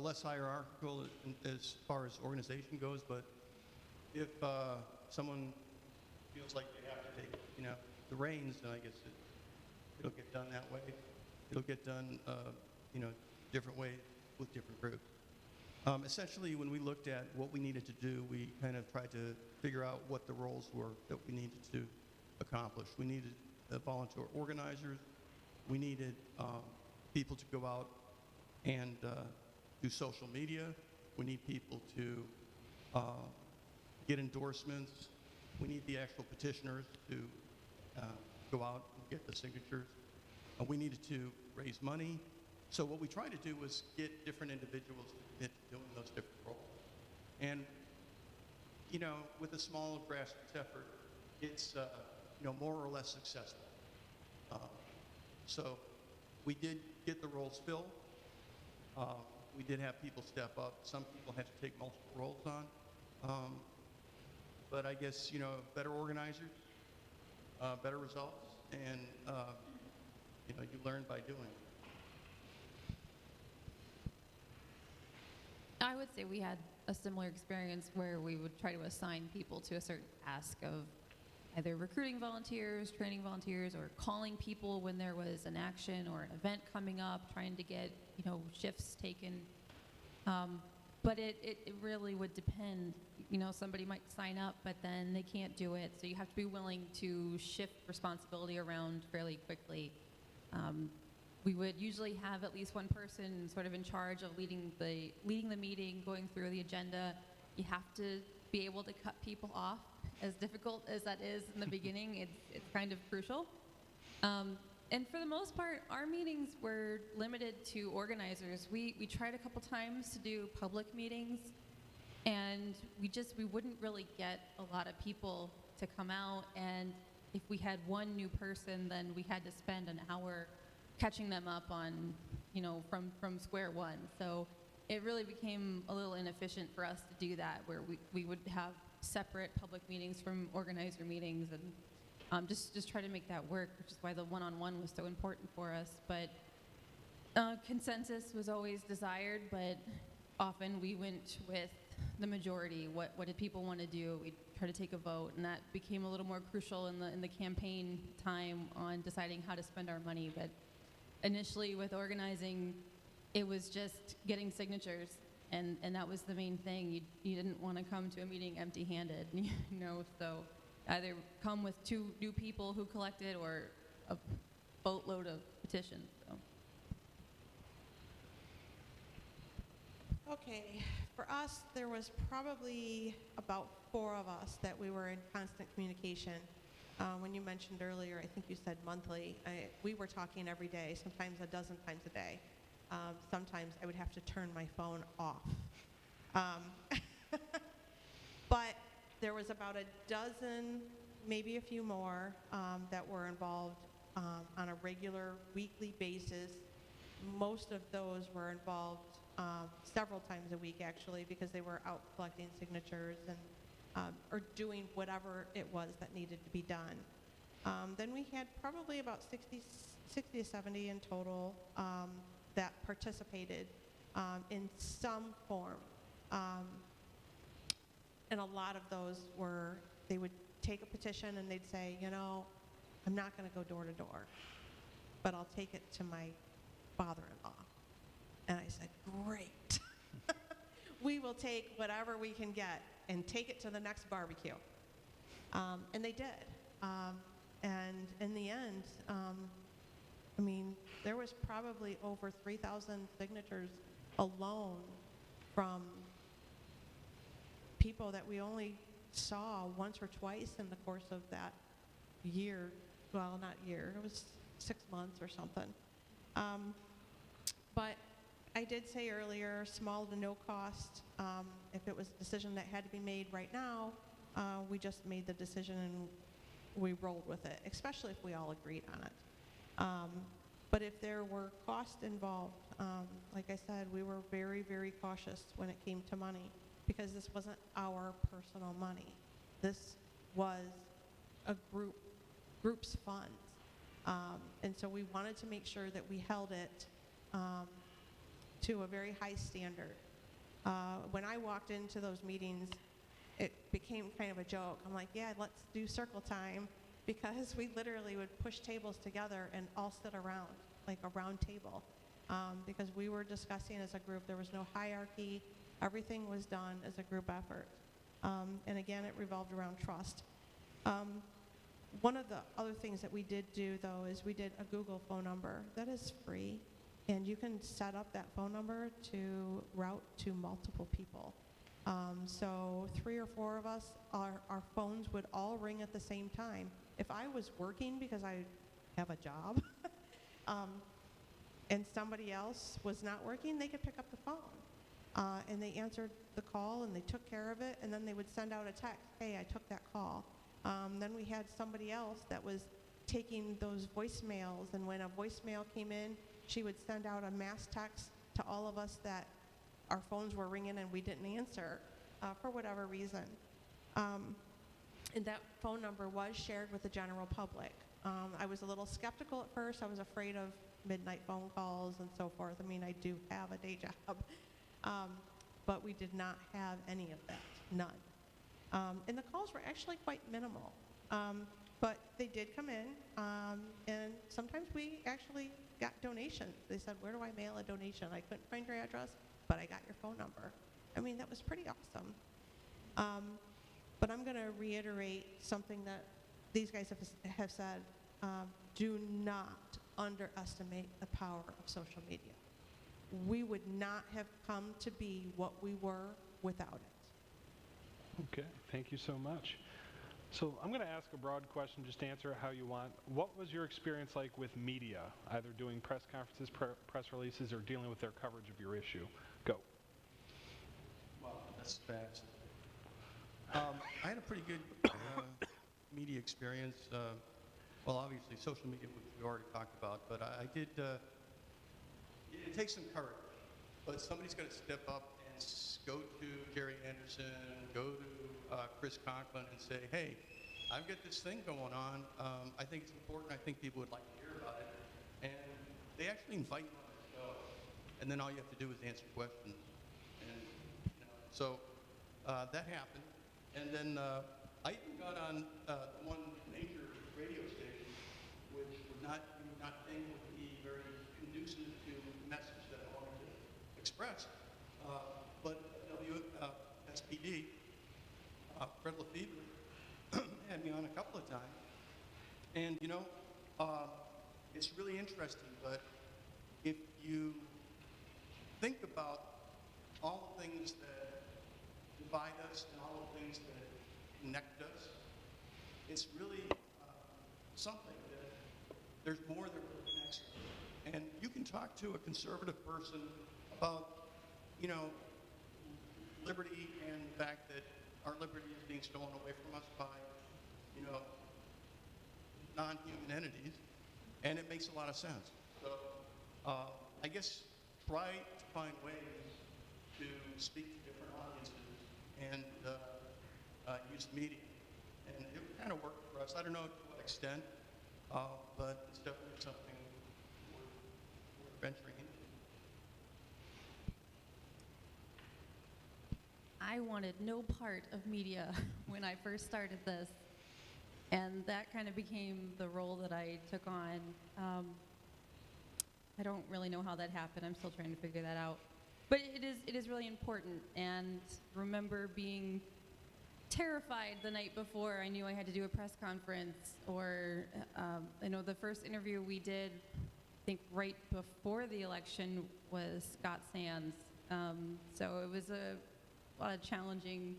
less hierarchical as far as organization goes, but if someone feels like they have to take, the reins, then I guess it'll get done that way. It'll get done, different ways with different groups. Essentially, when we looked at what we needed to do, we kind of tried to figure out what the roles were that we needed to accomplish. We needed volunteer organizers. We needed people to go out and do social media. We need people to get endorsements. We need the actual petitioners to go out and get the signatures. We needed to raise money. So what we tried to do was get different individuals to commit to doing those different roles. And, with a small grassroots effort, it's, more or less successful. So we did get the roles filled. We did have people step up. Some people had to take multiple roles on. But I guess, better organizers, better results, and, you learn by doing. I would say we had a similar experience where we would try to assign people to a certain task of either recruiting volunteers, training volunteers, or calling people when there was an action or an event coming up, trying to get, shifts taken. But it really would depend. Somebody might sign up, but then they can't do it. So you have to be willing to shift responsibility around fairly quickly. We would usually have at least one person sort of in charge of leading the meeting, going through the agenda. You have to be able to cut people off. As difficult as that is in the beginning, it's kind of crucial. And for the most part, our meetings were limited to organizers. We tried a couple times to do public meetings, and we wouldn't really get a lot of people to come out. And if we had one new person, then we had to spend an hour catching them up on, from square one. So it really became a little inefficient for us to do that, where we would have separate public meetings from organizer meetings, and just try to make that work, which is why the one-on-one was so important for us. But consensus was always desired, but often we went with the majority. What did people want to do? We'd try to take a vote, and that became a little more crucial in the campaign time on deciding how to spend our money. But initially with organizing, it was just getting signatures, and that was the main thing. You didn't want to come to a meeting empty-handed, so either come with 2 new people who collected or a boatload of petitions. So. Okay, for us, there was probably about 4 of us that we were in constant communication. When you mentioned earlier, I think you said monthly, we were talking every day, sometimes a dozen times a day. Sometimes I would have to turn my phone off. But there was about a dozen, maybe a few more, that were involved on a regular weekly basis. Most of those were involved several times a week, actually, because they were out collecting signatures and or doing whatever it was that needed to be done. Then we had probably about 60 to 70 in total that participated in some form. And a lot of those were, they would take a petition and they'd say, I'm not going to go door to door, but I'll take it to my father-in-law. And I said, great. We will take whatever we can get and take it to the next barbecue. And they did. And in the end, there was probably over 3,000 signatures alone from people that we only saw once or twice in the course of that year. Well, not year, it was 6 months or something. But I did say earlier, small to no cost. If it was a decision that had to be made right now, we just made the decision and we rolled with it, especially if we all agreed on it. But if there were costs involved, like I said, we were very, very cautious when it came to money, because this wasn't our personal money. This was a group's funds. And so we wanted to make sure that we held it to a very high standard. When I walked into those meetings, it became kind of a joke. I'm like, yeah, let's do circle time, because we literally would push tables together and all sit around, like a round table, because we were discussing as a group. There was no hierarchy. Everything was done as a group effort. And again, it revolved around trust. One of the other things that we did do, though, is we did a Google phone number. That is free, and you can set up that phone number to route to multiple people. So 3 or 4 of us, our phones would all ring at the same time. If I was working, because I have a job, and somebody else was not working, they could pick up the phone. And they answered the call and they took care of it, and then they would send out a text, hey, I took that call. Then we had somebody else that was taking those voicemails, and when a voicemail came in, she would send out a mass text to all of us that our phones were ringing and we didn't answer for whatever reason. And that phone number was shared with the general public. I was a little skeptical at first. I was afraid of midnight phone calls and so forth. I do have a day job. But we did not have any of that, none. And the calls were actually quite minimal. But they did come in, and sometimes we actually got donations. They said, where do I mail a donation? I couldn't find your address, but I got your phone number. I mean, that was pretty awesome. But I'm going to reiterate something that these guys have said. Do not underestimate the power of social media. We would not have come to be what we were without it. Okay, thank you so much. So I'm going to ask a broad question, just answer it how you want. What was your experience like with media, either doing press conferences, press releases, or dealing with their coverage of your issue? Go. Wow, that's fast. I had a pretty good media experience. Well, obviously, social media, which we already talked about, but I did, it takes some courage. But somebody's got to step up and go to Jerry Anderson, go to Chris Conklin and say, hey, I've got this thing going on. I think it's important. I think people would like to hear about it. And they actually invite you on the show. And then all you have to do is answer questions. And so that happened. And then I even got on one major radio station, which would not think would be very conducive to the message that I wanted to express. But SPD, Fred Lefebvre, had me on a couple of times. And, it's really interesting, but if you think about all the things that divide us and all the things that connect us, it's really something that there's more that really connects us. And you can talk to a conservative person about, liberty and the fact that our liberty is being stolen away from us by, non-human entities, and it makes a lot of sense. So I guess try to find ways to speak to different audiences and use media. And it kind of worked for us. I don't know to what extent, but it's definitely something we're venturing into. I wanted no part of media when I first started this, and that kind of became the role that I took on. I don't really know how that happened. I'm still trying to figure that out. But it is really important, and remember being terrified the night before I knew I had to do a press conference, or I know the first interview we did, I think right before the election, was Scott Sands. So it was a lot of challenging,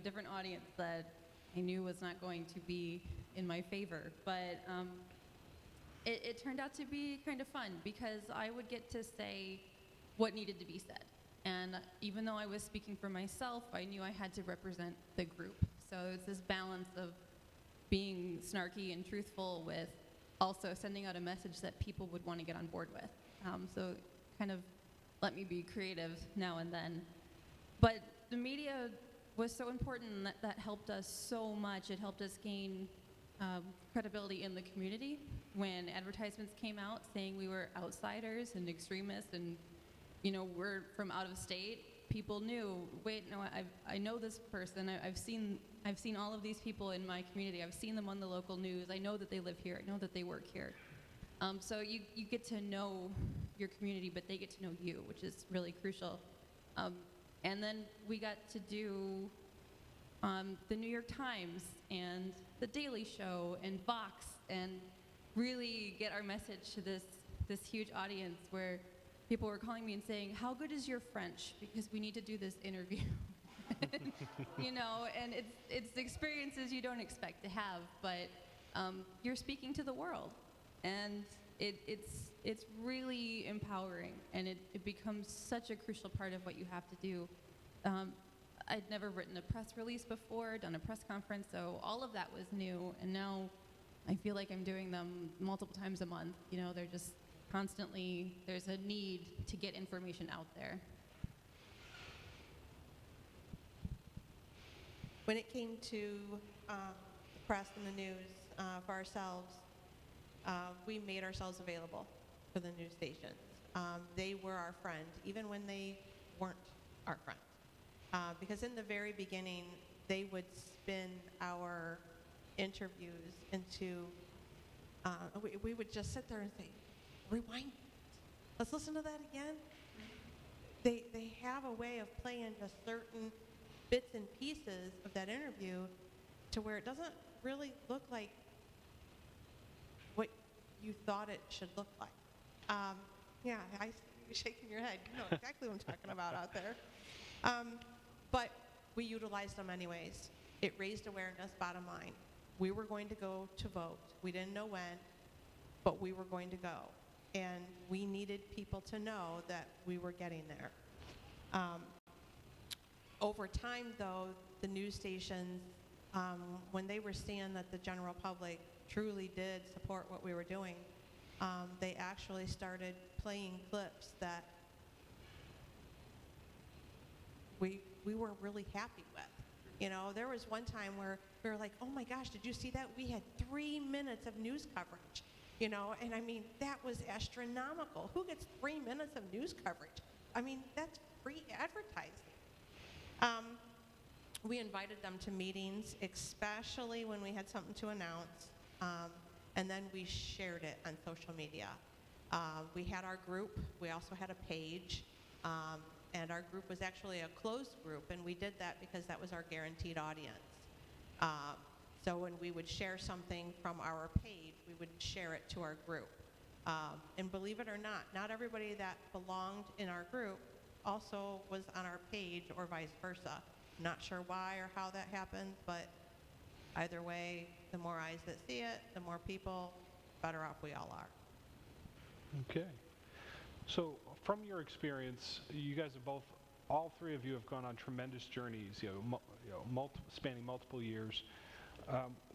different audience that I knew was not going to be in my favor. But it turned out to be kind of fun because I would get to say what needed to be said. And even though I was speaking for myself, I knew I had to represent the group. So it's this balance of being snarky and truthful with also sending out a message that people would want to get on board with. So kind of let me be creative now and then. But the media was so important, and that helped us so much. It helped us gain credibility in the community when advertisements came out saying we were outsiders and extremists and we're from out of state. People knew, wait, no, I know this person. I've seen all of these people in my community. I've seen them on the local news. I know that they live here. I know that they work here. So you get to know your community, but they get to know you, which is really crucial. And then we got to do the New York Times and the Daily Show and Vox and really get our message to this huge audience where people were calling me and saying, how good is your French? Because we need to do this interview. And it's experiences you don't expect to have, but you're speaking to the world. And it's really empowering, and it becomes such a crucial part of what you have to do. I'd never written a press release before, done a press conference, so all of that was new, and now I feel like I'm doing them multiple times a month. They're just constantly, there's a need to get information out there. When it came to the press and the news for ourselves, we made ourselves available for the news stations. They were our friend, even when they weren't our friend. Because in the very beginning, they would spin our interviews into, we would just sit there and say, rewind, let's listen to that again. They have a way of playing just certain bits and pieces of that interview to where it doesn't really look like what you thought it should look like. Yeah, I see you shaking your head. You know exactly what I'm talking about out there. But we utilized them anyways. It raised awareness, bottom line. We were going to go to vote. We didn't know when, but we were going to go. And we needed people to know that we were getting there. Over time, though, the news stations, when they were seeing that the general public truly did support what we were doing, they actually started playing clips that we were really happy with. You know, there was one time where we were like, oh my gosh, did you see that? We had 3 minutes of news coverage. You know, and I mean, that was astronomical. Who gets 3 minutes of news coverage? I mean, that's free advertising. We invited them to meetings, especially when we had something to announce, and then we shared it on social media. We had our group. We also had a page, and our group was actually a closed group, and we did that because that was our guaranteed audience. So when we would share something from our page, we would share it to our group. And believe it or not everybody that belonged in our group also was on our page or vice versa. Not sure why or how that happened, but either way, the more eyes that see it, the more people, better off we all are. Okay. So from your experience, you guys have both, all three of you have gone on tremendous journeys, spanning multiple years.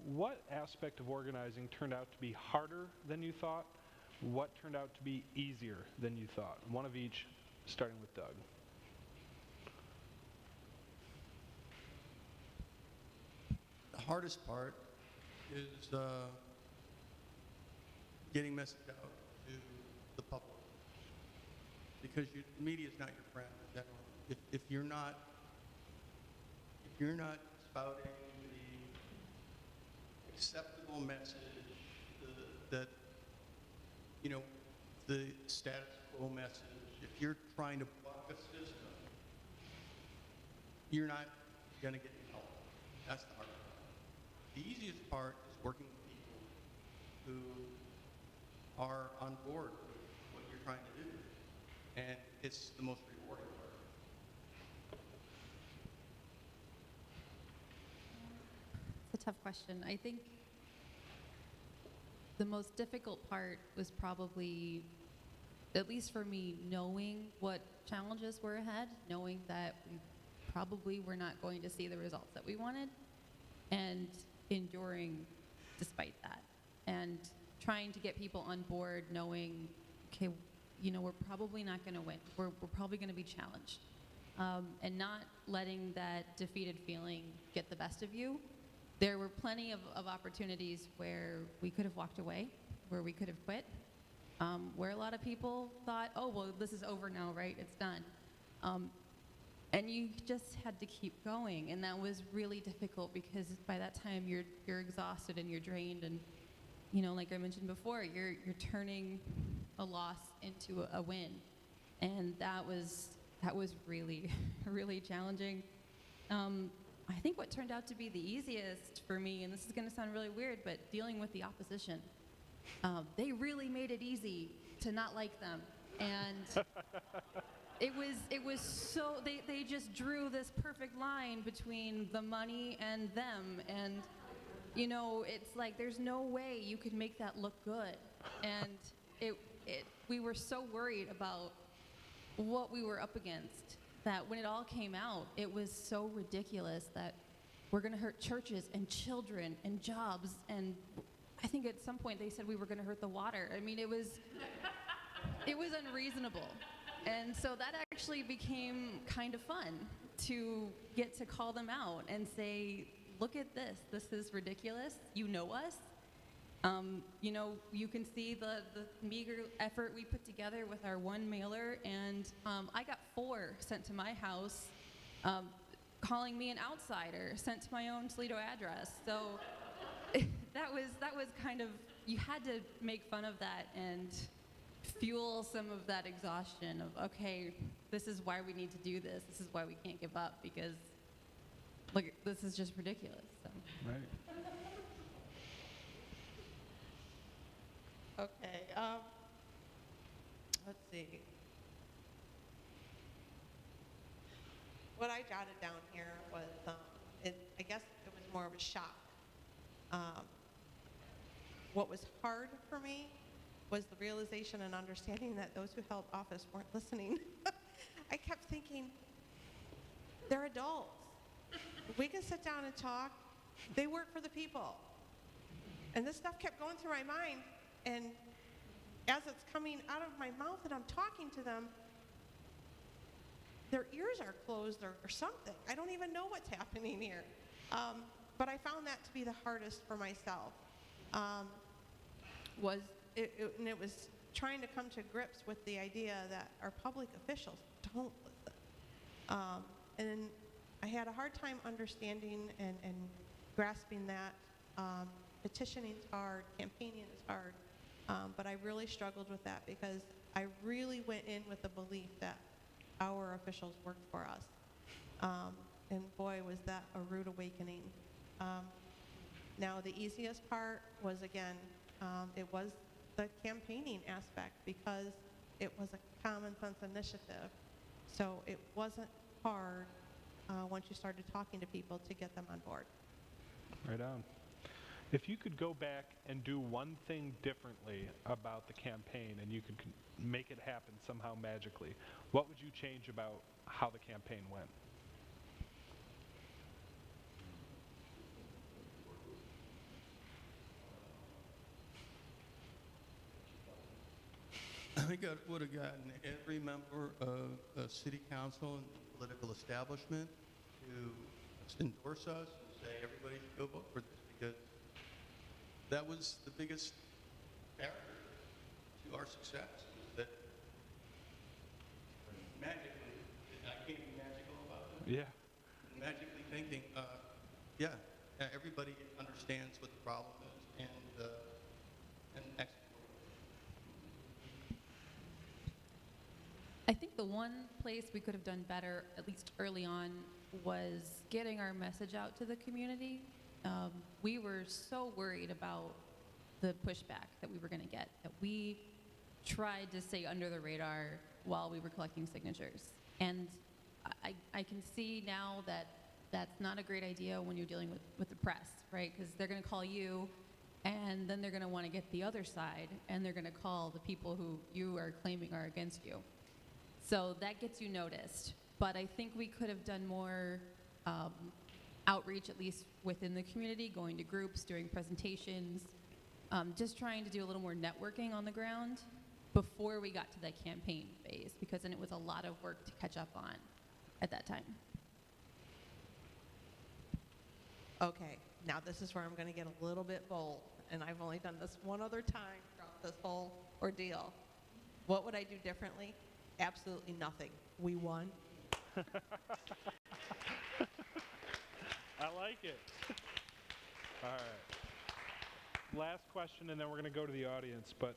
What aspect of organizing turned out to be harder than you thought? What turned out to be easier than you thought? One of each, starting with Doug. The hardest part is getting message out to the public, because the media is not your friend in general. If you're not spouting the acceptable message, that the status quo message, if you're trying to buck a system, you're not going to get help. That's the hard part. The easiest part is working with people who are on board with what you're trying to do, and it's the most rewarding part. It's a tough question. I think the most difficult part was probably, at least for me, knowing what challenges were ahead, knowing that we probably were not going to see the results that we wanted, and enduring despite that. And trying to get people on board knowing, okay, we're probably not going to win. We're probably going to be challenged. And not letting that defeated feeling get the best of you. There were plenty of opportunities where we could have walked away, where we could have quit, where a lot of people thought, oh, well, this is over now, right? It's done. And you just had to keep going, and that was really difficult because by that time you're exhausted and you're drained, and like I mentioned before, you're turning a loss into a win, and that was really really challenging. I think what turned out to be the easiest for me, and this is going to sound really weird, but dealing with the opposition. They really made it easy to not like them, and it was so they just drew this perfect line between the money and them, and it's like there's no way you could make that look good, and we were so worried about what we were up against that when it all came out, it was so ridiculous that we're going to hurt churches and children and jobs, and I think at some point they said we were going to hurt the water. I mean, it was unreasonable. And so that actually became kind of fun to get to call them out and say, look at this. This is ridiculous. You know us. You can see the meager effort we put together with our one mailer, and I got 4 sent to my house, calling me an outsider sent to my own Toledo address. So that was kind of, you had to make fun of that and fuel some of that exhaustion of, okay, this is why we need to do this. This is why we can't give up, because look, this is just ridiculous. So. Right. Okay, let's see. What I jotted down here was, I guess it was more of a shock. What was hard for me was the realization and understanding that those who held office weren't listening. I kept thinking, they're adults. We can sit down and talk. They work for the people. And this stuff kept going through my mind, and as it's coming out of my mouth and I'm talking to them, their ears are closed or something. I don't even know what's happening here. But I found that to be the hardest for myself. It was trying to come to grips with the idea that our public officials don't listen. And I had a hard time understanding and grasping that. Petitioning is hard, campaigning is hard, but I really struggled with that because I really went in with the belief that our officials worked for us. And boy, was that a rude awakening. Now, the easiest part was, again, it was the campaigning aspect because it was a common sense initiative. So it wasn't hard once you started talking to people to get them on board. Right on. If you could go back and do one thing differently about the campaign and you could make it happen somehow magically, what would you change about how the campaign went? I would have gotten every member of the city council and political establishment to endorse us and say everybody should go vote for this, because that was the biggest barrier to our success. Was that magically, I can't be magical about it. Yeah. Magically thinking, everybody understands what the problem is and execute. I think the one place we could have done better, at least early on, was getting our message out to the community. We were so worried about the pushback that we were going to get that we tried to stay under the radar while we were collecting signatures. And I can see now that that's not a great idea when you're dealing with the press, right? Because they're going to call you, and then they're going to want to get the other side, and they're going to call the people who you are claiming are against you. So that gets you noticed. But I think we could have done more outreach, at least within the community, going to groups, doing presentations, just trying to do a little more networking on the ground before we got to that campaign phase, because then it was a lot of work to catch up on at that time. Okay, now this is where I'm going to get a little bit bold, and I've only done this one other time throughout this whole ordeal. What would I do differently? Absolutely nothing. We won. I like it. All right. Last question, and then we're going to go to the audience. But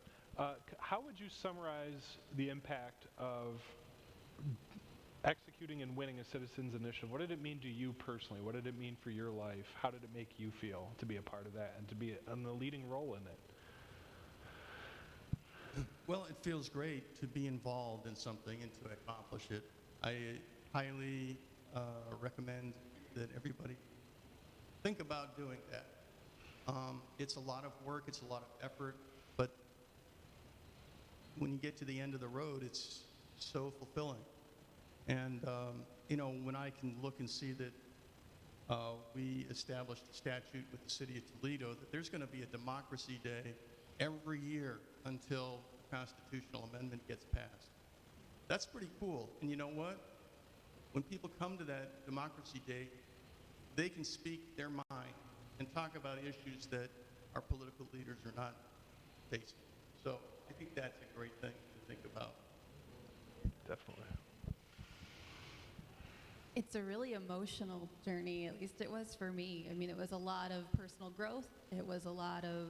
how would you summarize the impact of executing and winning a citizens initiative? What did it mean to you personally? What did it mean for your life? How did it make you feel to be a part of that and to be in the leading role in it? Well, it feels great to be involved in something and to accomplish it. I highly recommend that everybody think about doing that. It's a lot of work, it's a lot of effort, but when you get to the end of the road, it's so fulfilling. And, when I can look and see that we established a statute with the city of Toledo that there's going to be a Democracy Day every year until the constitutional amendment gets passed. That's pretty cool. And you know what? When people come to that Democracy Day, they can speak their mind and talk about issues that our political leaders are not facing. So I think that's a great thing to think about. Definitely. It's a really emotional journey, at least it was for me. I mean, it was a lot of personal growth. It was a lot of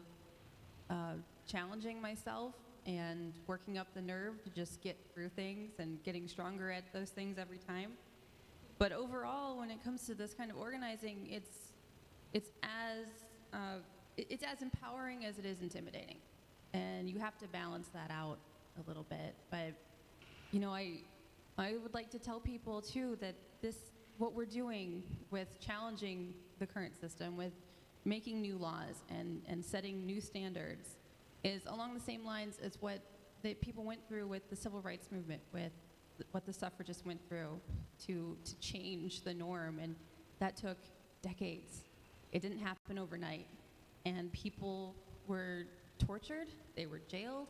challenging myself and working up the nerve to just get through things and getting stronger at those things every time. But overall, when it comes to this kind of organizing, it's as empowering as it is intimidating, and you have to balance that out a little bit. But you know, I would like to tell people too that what we're doing with challenging the current system, with making new laws and setting new standards, is along the same lines as what the people went through with the civil rights movement, with what the suffragists went through to change the norm, and that took decades. It didn't happen overnight, and people were tortured, they were jailed,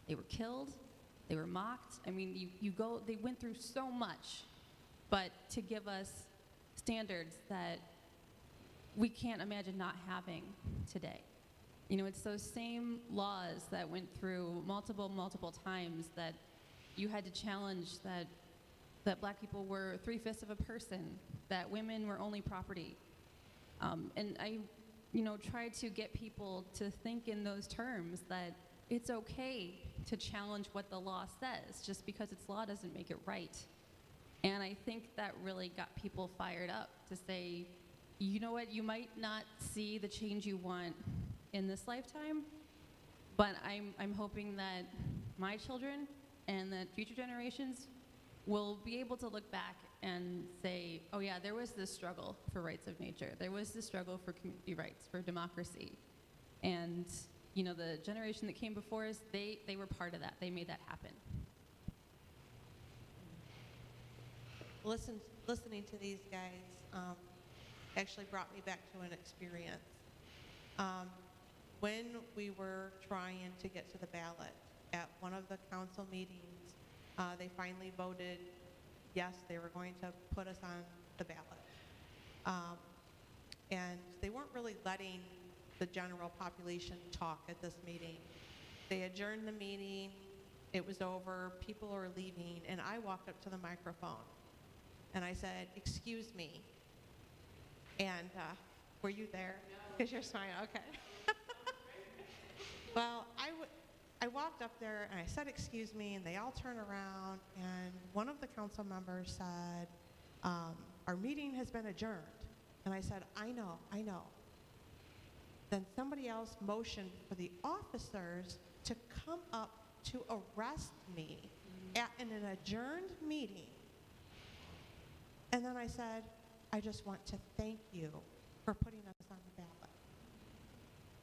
they were killed, they were mocked. I mean, they went through so much, but to give us standards that we can't imagine not having today. You know, it's those same laws that went through multiple times that you had to challenge, that black people were 3/5 of a person, that women were only property. And I, try to get people to think in those terms, that it's okay to challenge what the law says. Just because it's law doesn't make it right. And I think that really got people fired up to say, you know what, you might not see the change you want in this lifetime, but I'm hoping that my children and that future generations will be able to look back and say, oh yeah, there was this struggle for rights of nature. There was this struggle for community rights, for democracy. And the generation that came before us, they were part of that. They made that happen. Listening to these guys actually brought me back to an experience. When we were trying to get to the ballot at one of the council meetings, they finally voted yes, they were going to put us on the ballot. And they weren't really letting the general population talk at this meeting. They adjourned the meeting, it was over, people were leaving, and I walked up to the microphone and I said, "Excuse me." And were you there? Because you're smiling, okay. Well, I walked up there and I said, "Excuse me," and they all turned around, and one of the council members said, "Our meeting has been adjourned." And I said, I know. Then somebody else motioned for the officers to come up to arrest me in an adjourned meeting. And then I said, "I just want to thank you for putting us on the ballot."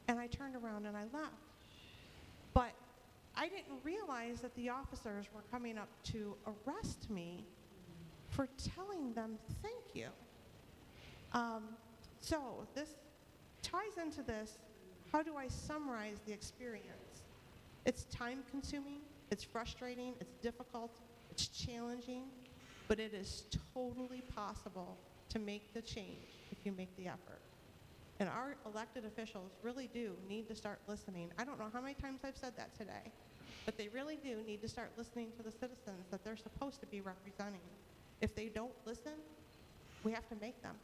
And I turned around and I left. But I didn't realize that the officers were coming up to arrest me for telling them thank you. So this ties into this. How do I summarize the experience? It's time-consuming, it's frustrating, it's difficult, it's challenging, but it is totally possible to make the change if you make the effort. And our elected officials really do need to start listening. I don't know how many times I've said that today, but they really do need to start listening to the citizens that they're supposed to be representing. If they don't listen, we have to make them.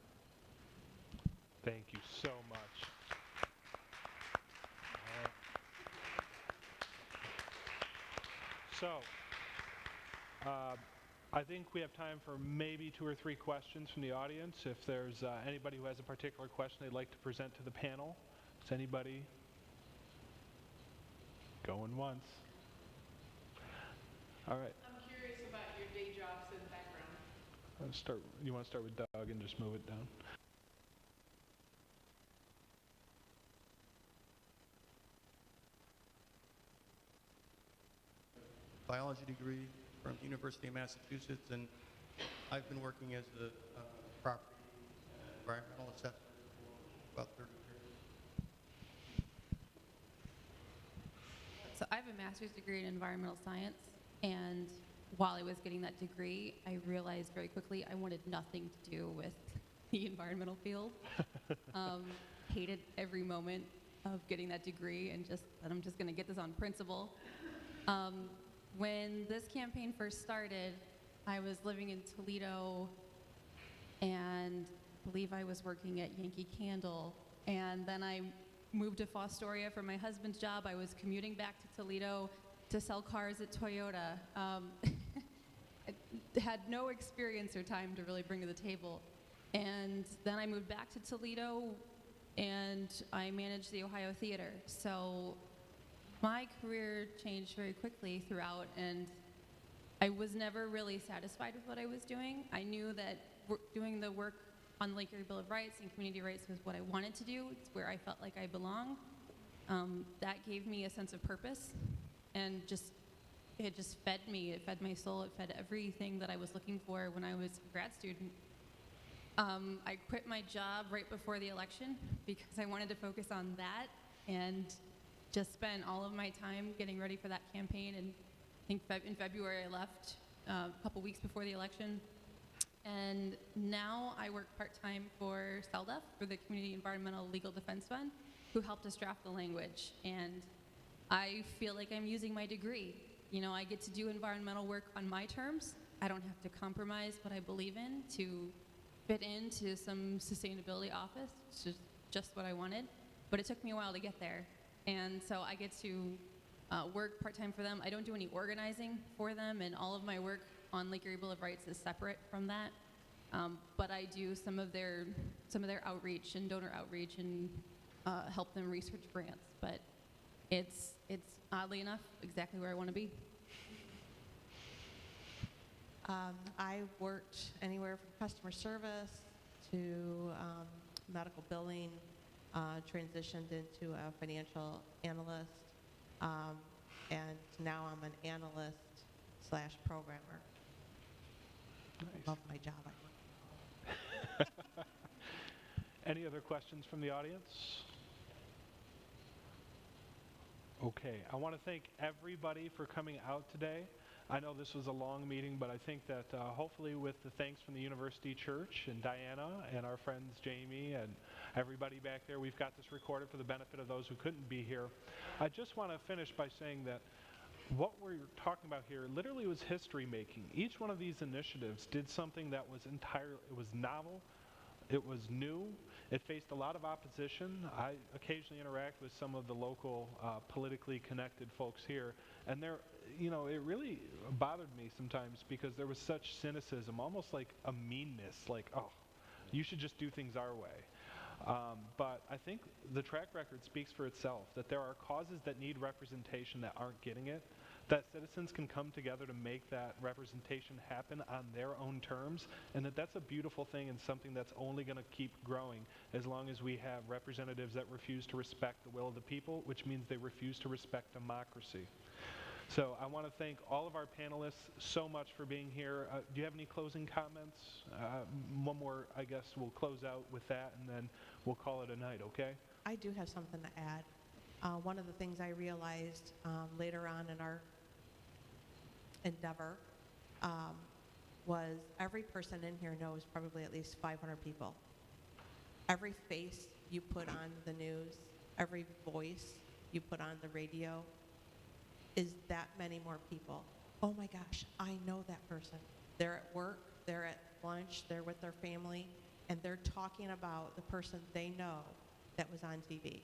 Thank you so much. So, I think we have time for maybe 2 or 3 questions from the audience. If there's anybody who has a particular question they'd like to present to the panel. Is anybody going once? All right. I'm curious about your day jobs and background. You want to start with Doug and just move it down? Biology degree from the University of Massachusetts, and I've been working as a property and environmental assessor for about 30 years. So I have a master's degree in environmental science, and while I was getting that degree, I realized very quickly I wanted nothing to do with the environmental field. Hated every moment of getting that degree, and just that I'm just going to get this on principle. When this campaign first started, I was living in Toledo, and I believe I was working at Yankee Candle. And then I moved to Fostoria for my husband's job. I was commuting back to Toledo to sell cars at Toyota. I had no experience or time to really bring to the table. And then I moved back to Toledo, and I managed the Ohio Theater. So my career changed very quickly throughout, and I was never really satisfied with what I was doing. I knew that doing the work on the Lake Erie Bill of Rights and community rights was what I wanted to do. It's where I felt like I belonged. That gave me a sense of purpose, and it just fed me. It fed my soul. It fed everything that I was looking for when I was a grad student. I quit my job right before the election because I wanted to focus on that and just spent all of my time getting ready for that campaign. And I think in February I left a couple weeks before the election. And now I work part-time for CELDEF, for the Community Environmental Legal Defense Fund, who helped us draft the language. And I feel like I'm using my degree. You know, I get to do environmental work on my terms. I don't have to compromise what I believe in to fit into some sustainability office. It's just what I wanted. But it took me a while to get there. And so I get to work part-time for them. I don't do any organizing for them, and all of my work on Lake Erie Bill of Rights is separate from that. But I do some of their outreach and donor outreach and help them research grants. But it's oddly enough exactly where I want to be. I worked anywhere from customer service to medical billing, transitioned into a financial analyst, and now I'm an analyst/programmer. Nice. Love my job. I work. Any other questions from the audience? Okay, I want to thank everybody for coming out today. I know this was a long meeting, but I think that hopefully with the thanks from the University Church and Diana and our friends Jamie and everybody back there, we've got this recorded for the benefit of those who couldn't be here. I just want to finish by saying that what we're talking about here literally was history making. Each one of these initiatives did something that was it was novel, it was new, it faced a lot of opposition. I occasionally interact with some of the local politically connected folks here, and it really bothered me sometimes because there was such cynicism, almost like a meanness, like, oh, you should just do things our way. But I think the track record speaks for itself, that there are causes that need representation that aren't getting it, that citizens can come together to make that representation happen on their own terms, and that's a beautiful thing and something that's only going to keep growing as long as we have representatives that refuse to respect the will of the people, which means they refuse to respect democracy. So I want to thank all of our panelists so much for being here. Do you have any closing comments? One more, I guess we'll close out with that, and then we'll call it a night, okay? I do have something to add. One of the things I realized later on in our endeavor was every person in here knows probably at least 500 people. Every face you put on the news, every voice you put on the radio is that many more people. Oh my gosh, I know that person. They're at work, they're at lunch, they're with their family, and they're talking about the person they know that was on TV.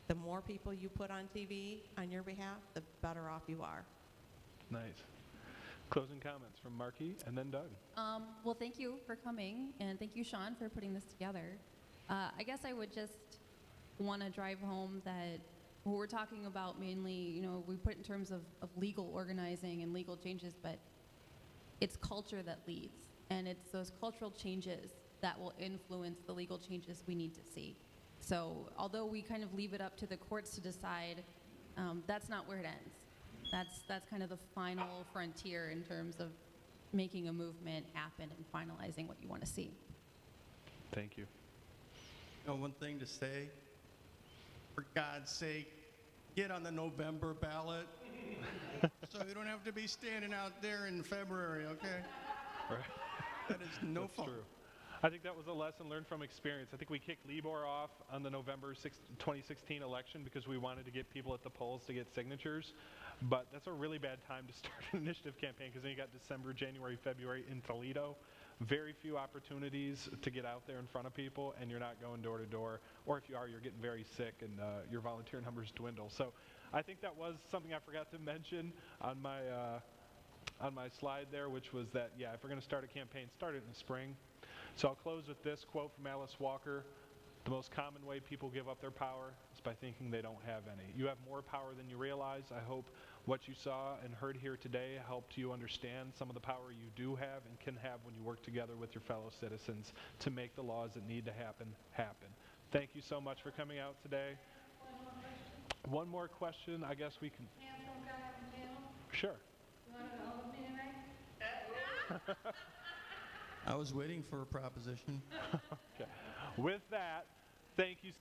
The more people you put on TV on your behalf, the better off you are. Nice. Closing comments from Marky and then Doug. Well, thank you for coming, and thank you, Sean, for putting this together. I guess I would just want to drive home that what we're talking about mainly, we put it in terms of legal organizing and legal changes, but it's culture that leads, and it's those cultural changes that will influence the legal changes we need to see. So although we kind of leave it up to the courts to decide, that's not where it ends. That's kind of the final frontier in terms of making a movement happen and finalizing what you want to see. Thank you. One thing to say, for God's sake, get on the November ballot so you don't have to be standing out there in February, okay? Right. That is no That's fun. true. I think that was a lesson learned from experience. I think we kicked Libor off on the November 2016 election because we wanted to get people at the polls to get signatures. But that's a really bad time to start an initiative campaign because then you got December, January, February in Toledo. very few opportunities to get out there in front of people, and you're not going door to door, or if you are, you're getting very sick and your volunteer numbers dwindle. So I think that was something I forgot to mention on my slide there, which was that, yeah, if we're going to start a campaign, start it in the spring. So I'll close with this quote from Alice Walker. The most common way people give up their power is by thinking they don't have any. You have more power than you realize. I hope what you saw and heard here today helped you understand some of the power you do have and can have when you work together with your fellow citizens to make the laws that need to happen, happen. Thank you so much for coming out today. One more question, I guess we can... Sure. I was waiting for a proposition. Okay. With that, thank you.